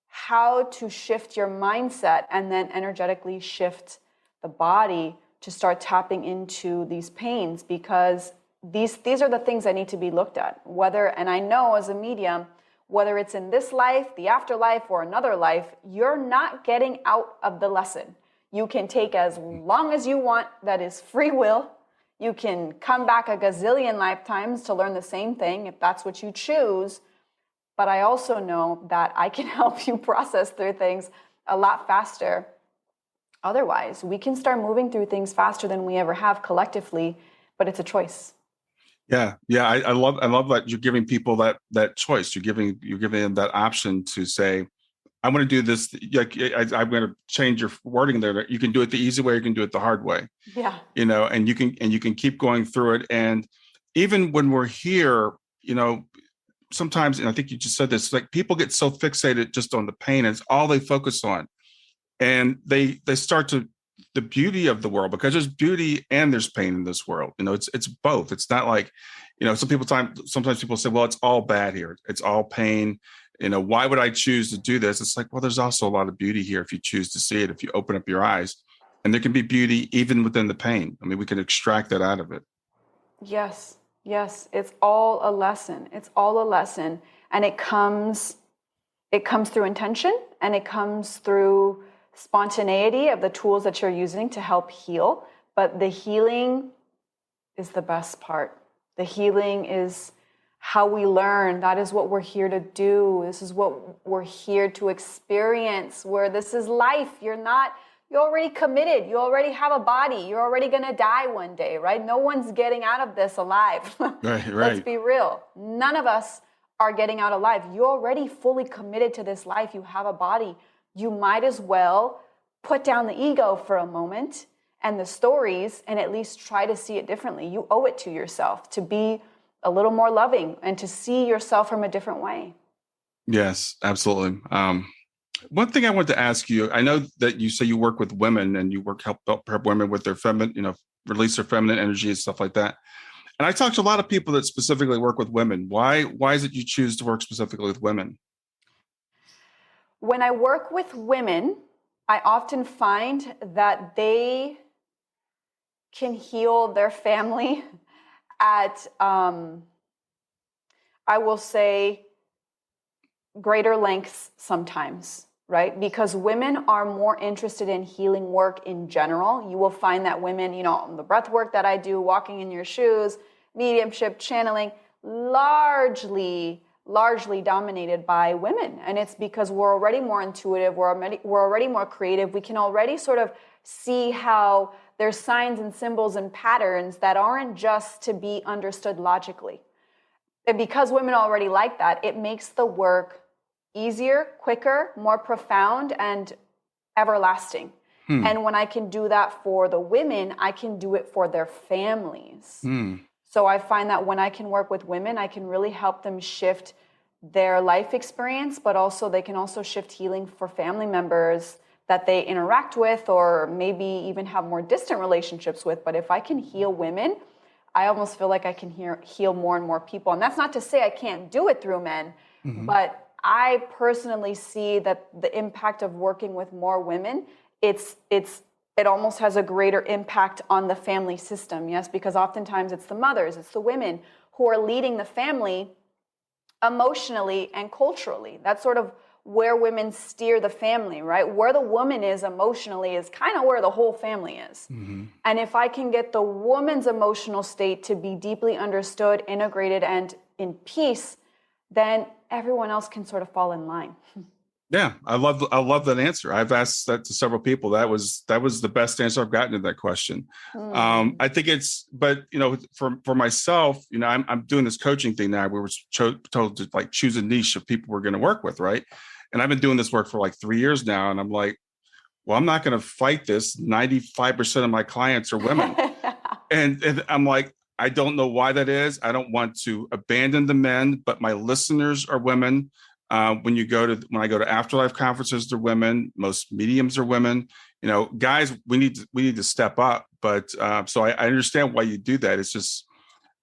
how to shift your mindset and then energetically shift the body to start tapping into these pains, because these are the things that need to be looked at. And I know as a medium, whether it's in this life, the afterlife, or another life, you're not getting out of the lesson. You can take as long as you want. That is free will. You can come back a gazillion lifetimes to learn the same thing if that's what you choose. But I also know that I can help you process through things a lot faster. Otherwise, we can start moving through things faster than we ever have collectively, but it's a choice. Yeah. I love that you're giving people that choice. You're giving them that option to say, I'm going to do this. I'm going to change your wording there. You can do it the easy way. You can do it the hard way. Yeah. And you can keep going through it. And even when we're here, sometimes, and I think you just said this, like people get so fixated just on the pain. And it's all they focus on. And they start to the beauty of the world, because there's beauty and there's pain in this world. It's both. It's not like, sometimes people say, well, it's all bad here. It's all pain. Why would I choose to do this? It's like, well, there's also a lot of beauty here if you choose to see it, if you open up your eyes. And there can be beauty even within the pain. I mean, we can extract that out of it. Yes. It's all a lesson. It's all a lesson. And it comes through intention, and it comes through spontaneity of the tools that you're using to help heal. But the healing is the best part. The healing is how we learn. That is what we're here to do. This is what we're here to experience, where this is life. You're already committed. You already have a body. You're already going to die one day, right? No one's getting out of this alive. Right. Let's be real. None of us are getting out alive. You're already fully committed to this life. You have a body. You might as well put down the ego for a moment and the stories and at least try to see it differently. You owe it to yourself to be a little more loving and to see yourself from a different way. Yes, absolutely. One thing I wanted to ask you, I know that you say you work with women and you help women with their feminine, release their feminine energy and stuff like that. And I talk to a lot of people that specifically work with women. Why is it you choose to work specifically with women? When I work with women, I often find that they can heal their family at, I will say, greater lengths sometimes, right? Because women are more interested in healing work in general. You will find that women, the breath work that I do, walking in your shoes, mediumship, channeling, largely dominated by women. And it's because we're already more intuitive, we're already more creative. We can already sort of see how there's signs and symbols and patterns that aren't just to be understood logically. And because women already like that, it makes the work easier, quicker, more profound, and everlasting. And when I can do that for the women, I can do it for their families. So I find that when I can work with women, I can really help them shift their life experience, but also they can also shift healing for family members that they interact with or maybe even have more distant relationships with. But if I can heal women, I almost feel like I can heal more and more people. And that's not to say I can't do it through men, but I personally see that the impact of working with more women, it almost has a greater impact on the family system, yes? Because oftentimes it's the mothers, it's the women who are leading the family emotionally and culturally. That's sort of where women steer the family, right? Where the woman is emotionally is kind of where the whole family is. And if I can get the woman's emotional state to be deeply understood, integrated, and in peace, then everyone else can sort of fall in line. Yeah, I love that answer. I've asked that to several people. That was the best answer I've gotten to that question. I think but for myself, I'm doing this coaching thing now. We were told to like choose a niche of people we're going to work with, right? And I've been doing this work for like 3 years now, and I'm like, well, I'm not going to fight this. 95% of my clients are women, and I'm like, I don't know why that is. I don't want to abandon the men, but my listeners are women. When I go to afterlife conferences, they're women. Most mediums are women. Guys, we need to step up. But so I understand why you do that. It's just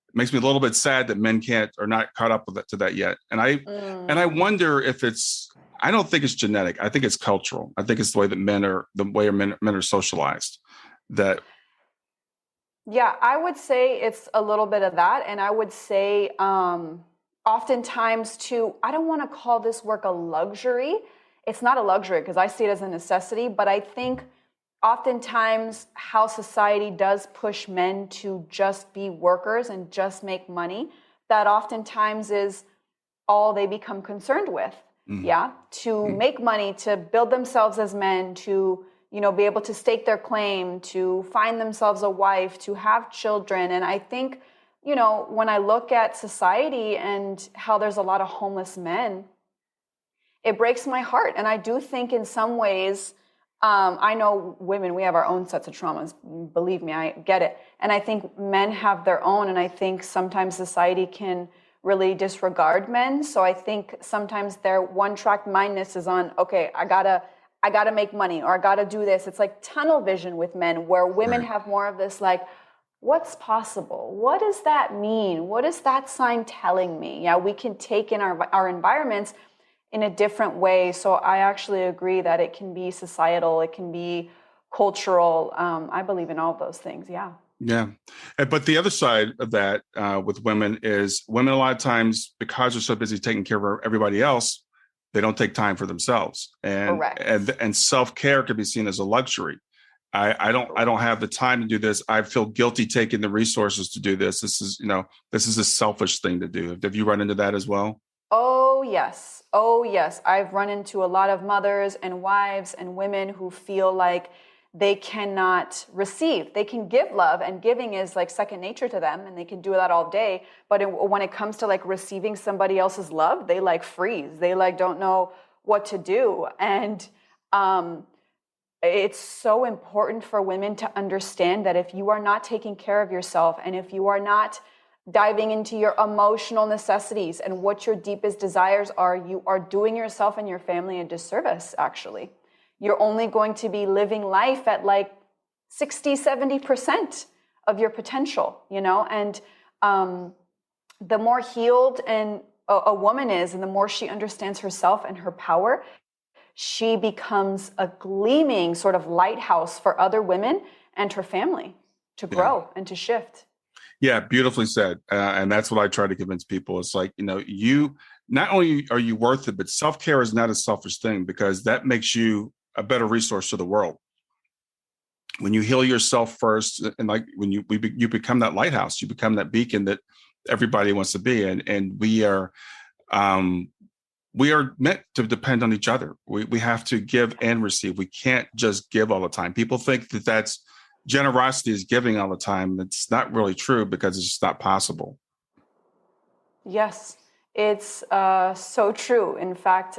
it makes me a little bit sad that men are not caught up to that yet. And I wonder if I don't think it's genetic. I think it's cultural. I think it's the way that men are socialized. That. Yeah, I would say it's a little bit of that. And I would say oftentimes too, I don't want to call this work a luxury. It's not a luxury because I see it as a necessity, but I think oftentimes how society does push men to just be workers and just make money, that oftentimes is all they become concerned with. To make money, to build themselves as men, to be able to stake their claim, to find themselves a wife, to have children. And I think, when I look at society and how there's a lot of homeless men, it breaks my heart. And I do think in some ways, I know women, we have our own sets of traumas. Believe me, I get it. And I think men have their own. And I think sometimes society can really disregard men. So I think sometimes their one-track mindness is on, okay, I gotta make money, or I gotta do this. It's like tunnel vision with men, where women have more of this like, what's possible? What does that mean? What is that sign telling me? Yeah, we can take in our environments in a different way. So I actually agree that it can be societal, it can be cultural. I believe in all of those things. Yeah. Yeah. But the other side of that with women is women a lot of times, because they're so busy taking care of everybody else, they don't take time for themselves. And self-care can be seen as a luxury. I don't have the time to do this. I feel guilty taking the resources to do this. This is a selfish thing to do. Have you run into that as well? Oh, yes. I've run into a lot of mothers and wives and women who feel like they cannot receive. They can give love, and giving is like second nature to them, and they can do that all day. But when it comes to like receiving somebody else's love, they like freeze. They like don't know what to do. And it's so important for women to understand that if you are not taking care of yourself, and if you are not diving into your emotional necessities and what your deepest desires are, you are doing yourself and your family a disservice, actually. You're only going to be living life at like 60, 70% of your potential, and the more healed a woman is, and the more she understands herself and her power, she becomes a gleaming sort of lighthouse for other women and her family to grow and to shift. Yeah, beautifully said. And that's what I try to convince people. It's like, you not only are you worth it, but self-care is not a selfish thing, because that makes you a better resource to the world. When you heal yourself first, and like when you become that lighthouse, you become that beacon that everybody wants to be. And we are meant to depend on each other. We have to give and receive. We can't just give all the time. People think that's generosity is giving all the time. It's not really true, because it's just not possible. Yes, it's so true. In fact,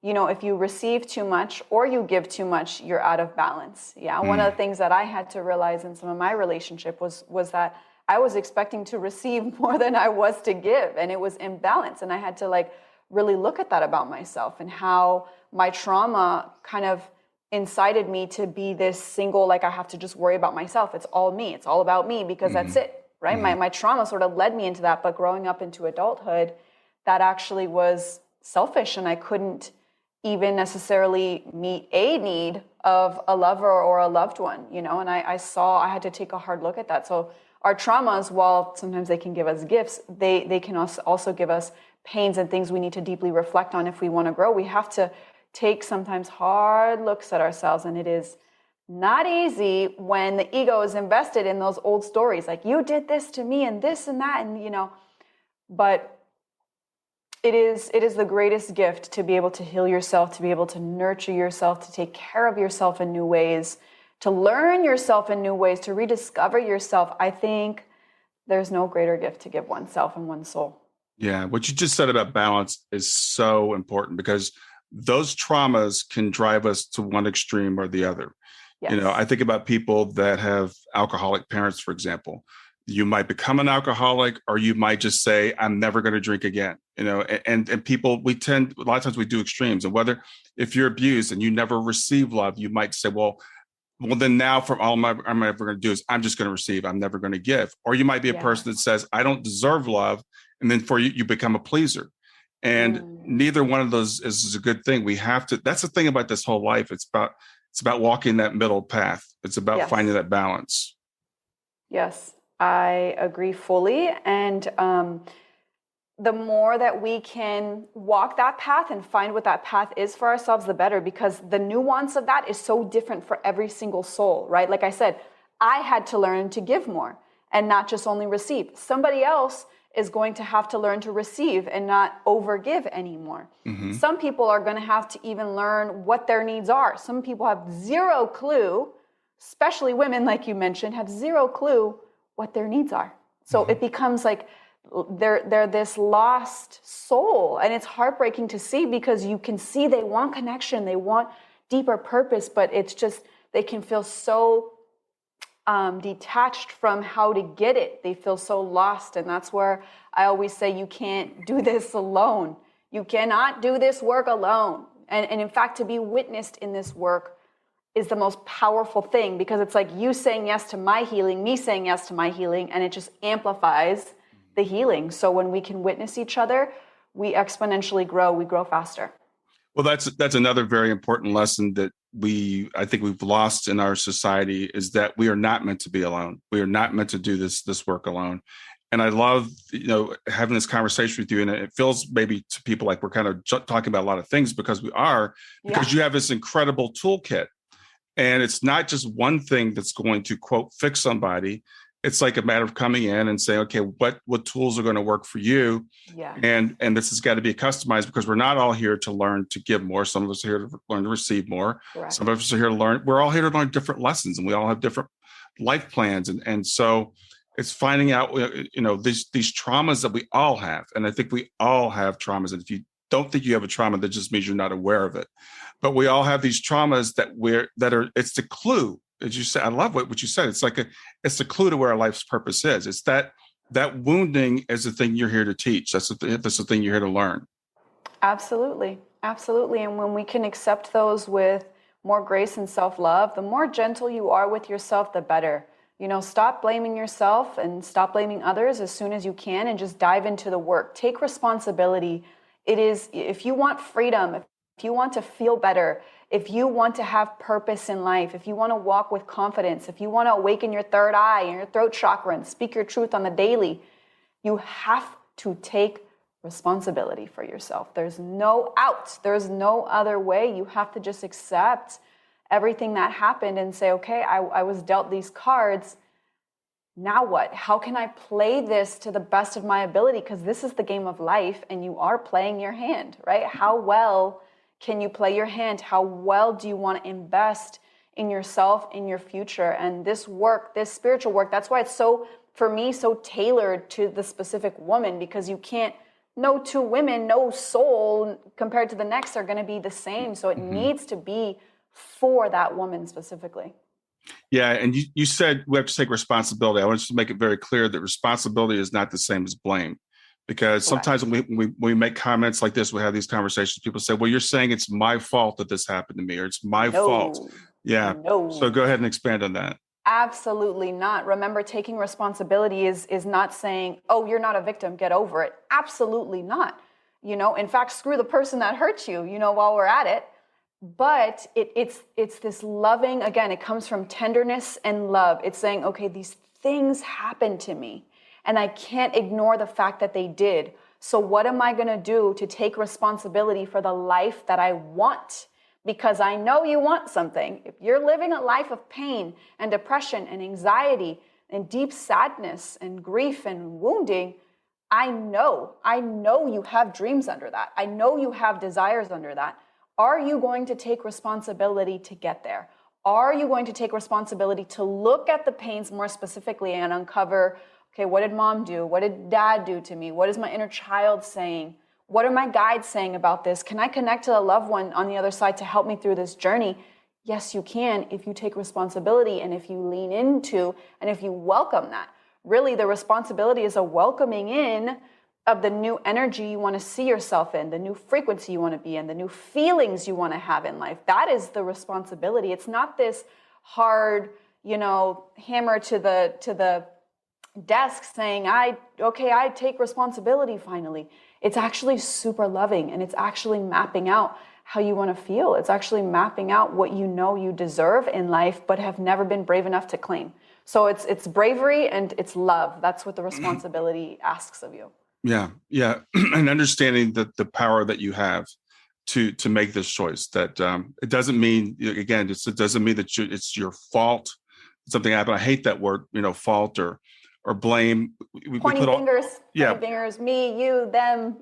if you receive too much or you give too much, you're out of balance. Yeah. One of the things that I had to realize in some of my relationship was that I was expecting to receive more than I was to give, and it was imbalance. And I had to like really look at that about myself, and how my trauma kind of incited me to be this single, like I have to just worry about myself. It's all me. It's all about me, because that's it, right? My trauma sort of led me into that. But growing up into adulthood, that actually was selfish, and I couldn't even necessarily meet a need of a lover or a loved one, and I had to take a hard look at that. So our traumas, while sometimes they can give us gifts, they can also give us pains and things we need to deeply reflect on if we want to grow. We have to take sometimes hard looks at ourselves, and it is not easy when the ego is invested in those old stories, like you did this to me and this and that, and but it is the greatest gift to be able to heal yourself, to be able to nurture yourself, to take care of yourself in new ways, to learn yourself in new ways, to rediscover yourself. I think there's no greater gift to give oneself and one's soul. Yeah, what you just said about balance is so important, because those traumas can drive us to one extreme or the other. Yes. I think about people that have alcoholic parents, for example. You might become an alcoholic, or you might just say, I'm never going to drink again. And people, a lot of times we do extremes. And if you're abused and you never receive love, you might say, well, then now from all I'm ever going to do is I'm just going to receive. I'm never going to give. Or you might be a person that says, I don't deserve love. And then for you, you become a pleaser. And neither one of those is a good thing. That's the thing about this whole life. It's about walking that middle path. It's about finding that balance. Yes, I agree fully. And the more that we can walk that path and find what that path is for ourselves, the better, because the nuance of that is so different for every single soul, right? Like I said, I had to learn to give more and not just only receive. Somebody else is going to have to learn to receive and not overgive anymore. Mm-hmm. Some people are going to have to even learn what their needs are. Some people have zero clue, especially women, like you mentioned, have zero clue what their needs are. So it becomes like they're this lost soul. And it's heartbreaking to see, because you can see they want connection, they want deeper purpose, but it's just, they can feel so detached from how to get it. They feel so lost. And that's where I always say, you can't do this alone. You cannot do this work alone. And in fact, to be witnessed in this work is the most powerful thing, because it's like you saying yes to my healing, me saying yes to my healing, and it just amplifies the healing. So when we can witness each other, we exponentially grow, we grow faster. Well, that's another very important lesson that I think we've lost in our society, is that we are not meant to be alone. We are not meant to do this work alone. And I love, having this conversation with you. And it feels maybe to people like we're kind of talking about a lot of things, because we are, because you have this incredible toolkit. And it's not just one thing that's going to, quote, fix somebody. It's like a matter of coming in and saying, okay, what tools are going to work for you? Yeah. And this has got to be customized, because we're not all here to learn to give more. Some of us are here to learn to receive more. Correct. Some of us are here to learn. We're all here to learn different lessons, and we all have different life plans. And so it's finding out, these traumas that we all have. And I think we all have traumas. And if you don't think you have a trauma, that just means you're not aware of it. But we all have these traumas it's the clue. As you said, I love what you said. It's the clue to where our life's purpose is. It's that wounding is the thing you're here to teach. That's the thing you're here to learn. Absolutely. Absolutely. And when we can accept those with more grace and self-love, the more gentle you are with yourself, the better. Stop blaming yourself and stop blaming others as soon as you can, and just dive into the work. Take responsibility. If you want freedom, if you want to feel better, if you want to have purpose in life, if you want to walk with confidence, if you want to awaken your third eye and your throat chakra and speak your truth on the daily, you have to take responsibility for yourself. There's no out. There's no other way. You have to just accept everything that happened and say, okay, I was dealt these cards. Now what? How can I play this to the best of my ability? Because this is the game of life, and you are playing your hand, right? How well can you play your hand? How well do you want to invest in yourself, in your future? And this work, this spiritual work, that's why it's so tailored to the specific woman, because you can't, no two women, no soul compared to the next are going to be the same. So it needs to be for that woman specifically. Yeah. And you said we have to take responsibility. I want to make it very clear that responsibility is not the same as blame. Because sometimes when we make comments like this, we have these conversations, people say, well, you're saying it's my fault that this happened to me, or it's my fault. Yeah. No. So go ahead and expand on that. Absolutely not. Remember, taking responsibility is not saying, oh, you're not a victim, get over it. Absolutely not. In fact, screw the person that hurt you, while we're at it. But it's this loving, again, it comes from tenderness and love. It's saying, okay, these things happened to me, and I can't ignore the fact that they did. So what am I going to do to take responsibility for the life that I want? Because I know you want something. If you're living a life of pain and depression and anxiety and deep sadness and grief and wounding, I know you have dreams under that. I know you have desires under that. Are you going to take responsibility to get there? Are you going to take responsibility to look at the pains more specifically and uncover, okay, what did mom do? What did dad do to me? What is my inner child saying? What are my guides saying about this? Can I connect to a loved one on the other side to help me through this journey? Yes, you can, if you take responsibility and if you lean into and if you welcome that. really the responsibility is a welcoming in of the new energy you want to see yourself in, the new frequency you want to be in, the new feelings you want to have in life. That is the responsibility. It's not this hard, hammer to the desk saying, I take responsibility finally. It's actually super loving, and it's actually mapping out how you want to feel. It's actually mapping out what you know you deserve in life, but have never been brave enough to claim. So it's bravery and it's love. That's what the responsibility asks of you. Yeah. And understanding the power that you have to make this choice, that it doesn't mean, again, it doesn't mean that it's your fault. Something happened. I hate that word, fault or blame. Pointing fingers, me, you, them,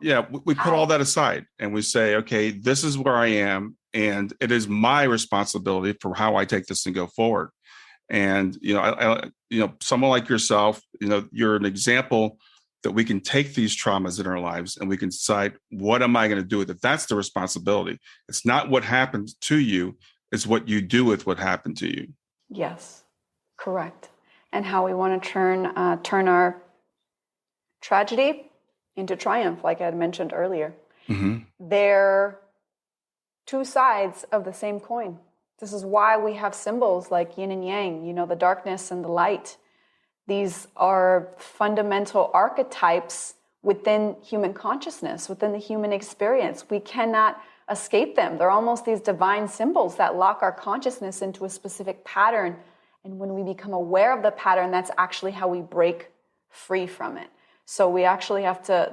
Yeah, we put all that aside and we say, okay, this is where I am, and it is my responsibility for how I take this and go forward. And, someone like yourself, you're an example that we can take these traumas in our lives and we can decide, what am I going to do with it? That's the responsibility. It's not what happened to you. It's what you do with what happened to you. Yes, correct. And how we want to turn our tragedy into triumph, like I had mentioned earlier. Mm-hmm. They're two sides of the same coin. This is why we have symbols like yin and yang, the darkness and the light. These are fundamental archetypes within human consciousness, within the human experience. We cannot escape them. They're almost these divine symbols that lock our consciousness into a specific pattern. And when we become aware of the pattern, that's actually how we break free from it. So we actually have to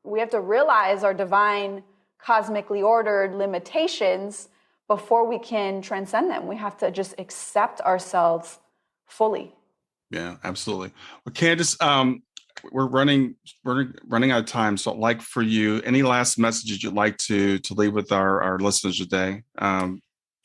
realize our divine, cosmically ordered limitations before we can transcend them. We have to just accept ourselves fully. Yeah, absolutely. Well, Candice, we're running out of time. So I'd like for you, any last messages you'd like to leave with our listeners today? Go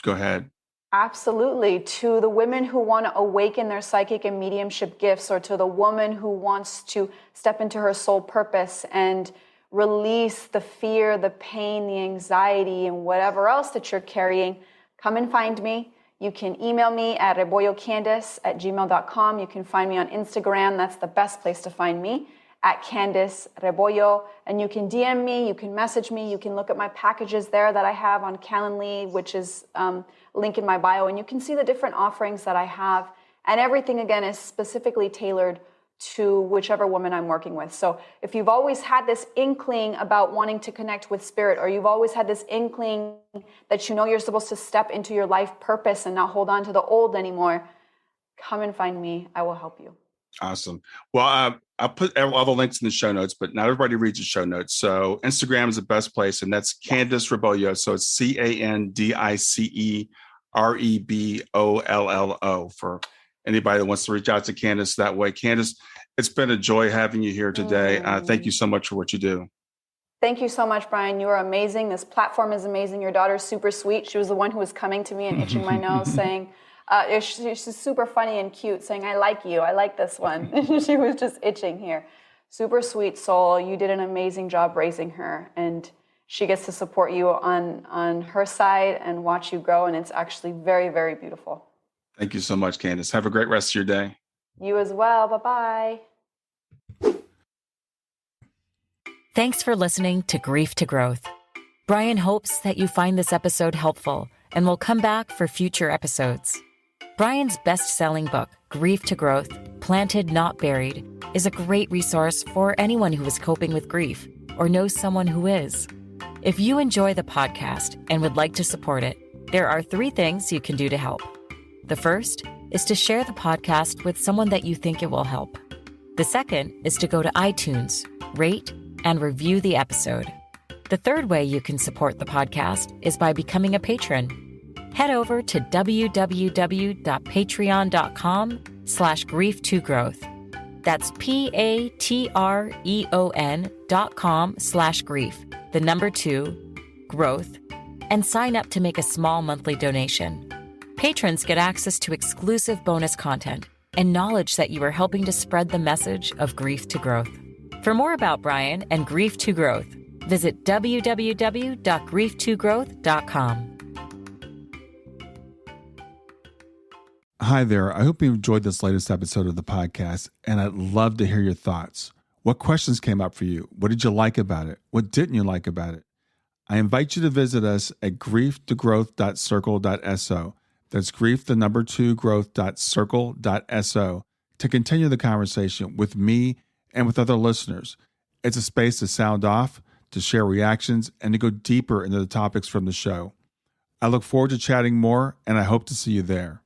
ahead. Absolutely. To the women who want to awaken their psychic and mediumship gifts, or to the woman who wants to step into her soul purpose and release the fear, the pain, the anxiety, and whatever else that you're carrying, come and find me. You can email me at rebollocandice@gmail.com. You can find me on Instagram. That's the best place to find me, at Candice Rebollo. And you can DM me, you can message me, you can look at my packages there that I have on Calendly, which is link in my bio. And you can see the different offerings that I have. And everything, again, is specifically tailored to whichever woman I'm working with. So if you've always had this inkling about wanting to connect with spirit, or you've always had this inkling that you're supposed to step into your life purpose and not hold on to the old anymore, come and find me. I will help you. Awesome. Well, I'll put all the links in the show notes, but not everybody reads the show notes. So Instagram is the best place, and that's Candice Rebollo. So it's CandiceRebollo for anybody that wants to reach out to Candice that way. Candice, it's been a joy having you here today. Thank you so much for what you do. Thank you so much, Brian. You are amazing. This platform is amazing. Your daughter's super sweet. She was the one who was coming to me and itching my nose saying, she's super funny and cute, saying, I like you. I like this one. She was just itching here. Super sweet soul. You did an amazing job raising her, and she gets to support you on her side and watch you grow. And it's actually very, very beautiful. Thank you so much, Candice. Have a great rest of your day. You as well. Bye-bye. Thanks for listening to Grief to Growth. Brian hopes that you find this episode helpful and will come back for future episodes. Brian's best-selling book, Grief to Growth, Planted Not Buried, is a great resource for anyone who is coping with grief or knows someone who is. If you enjoy the podcast and would like to support it, there are 3 things you can do to help. The first is to share the podcast with someone that you think it will help. The second is to go to iTunes, rate, and review the episode. The third way you can support the podcast is by becoming a patron. Head over to www.patreon.com/grief2growth. That's patreon.com/grief, the number 2, growth, and sign up to make a small monthly donation. Patrons get access to exclusive bonus content and knowledge that you are helping to spread the message of grief to growth. For more about Brian and Grief to Growth, visit www.grief2growth.com. Hi there. I hope you enjoyed this latest episode of the podcast, and I'd love to hear your thoughts. What questions came up for you? What did you like about it? What didn't you like about it? I invite you to visit us at growth2growth.circle.so. That's growth2growth.circle.so to continue the conversation with me and with other listeners. It's a space to sound off, to share reactions, and to go deeper into the topics from the show. I look forward to chatting more, and I hope to see you there.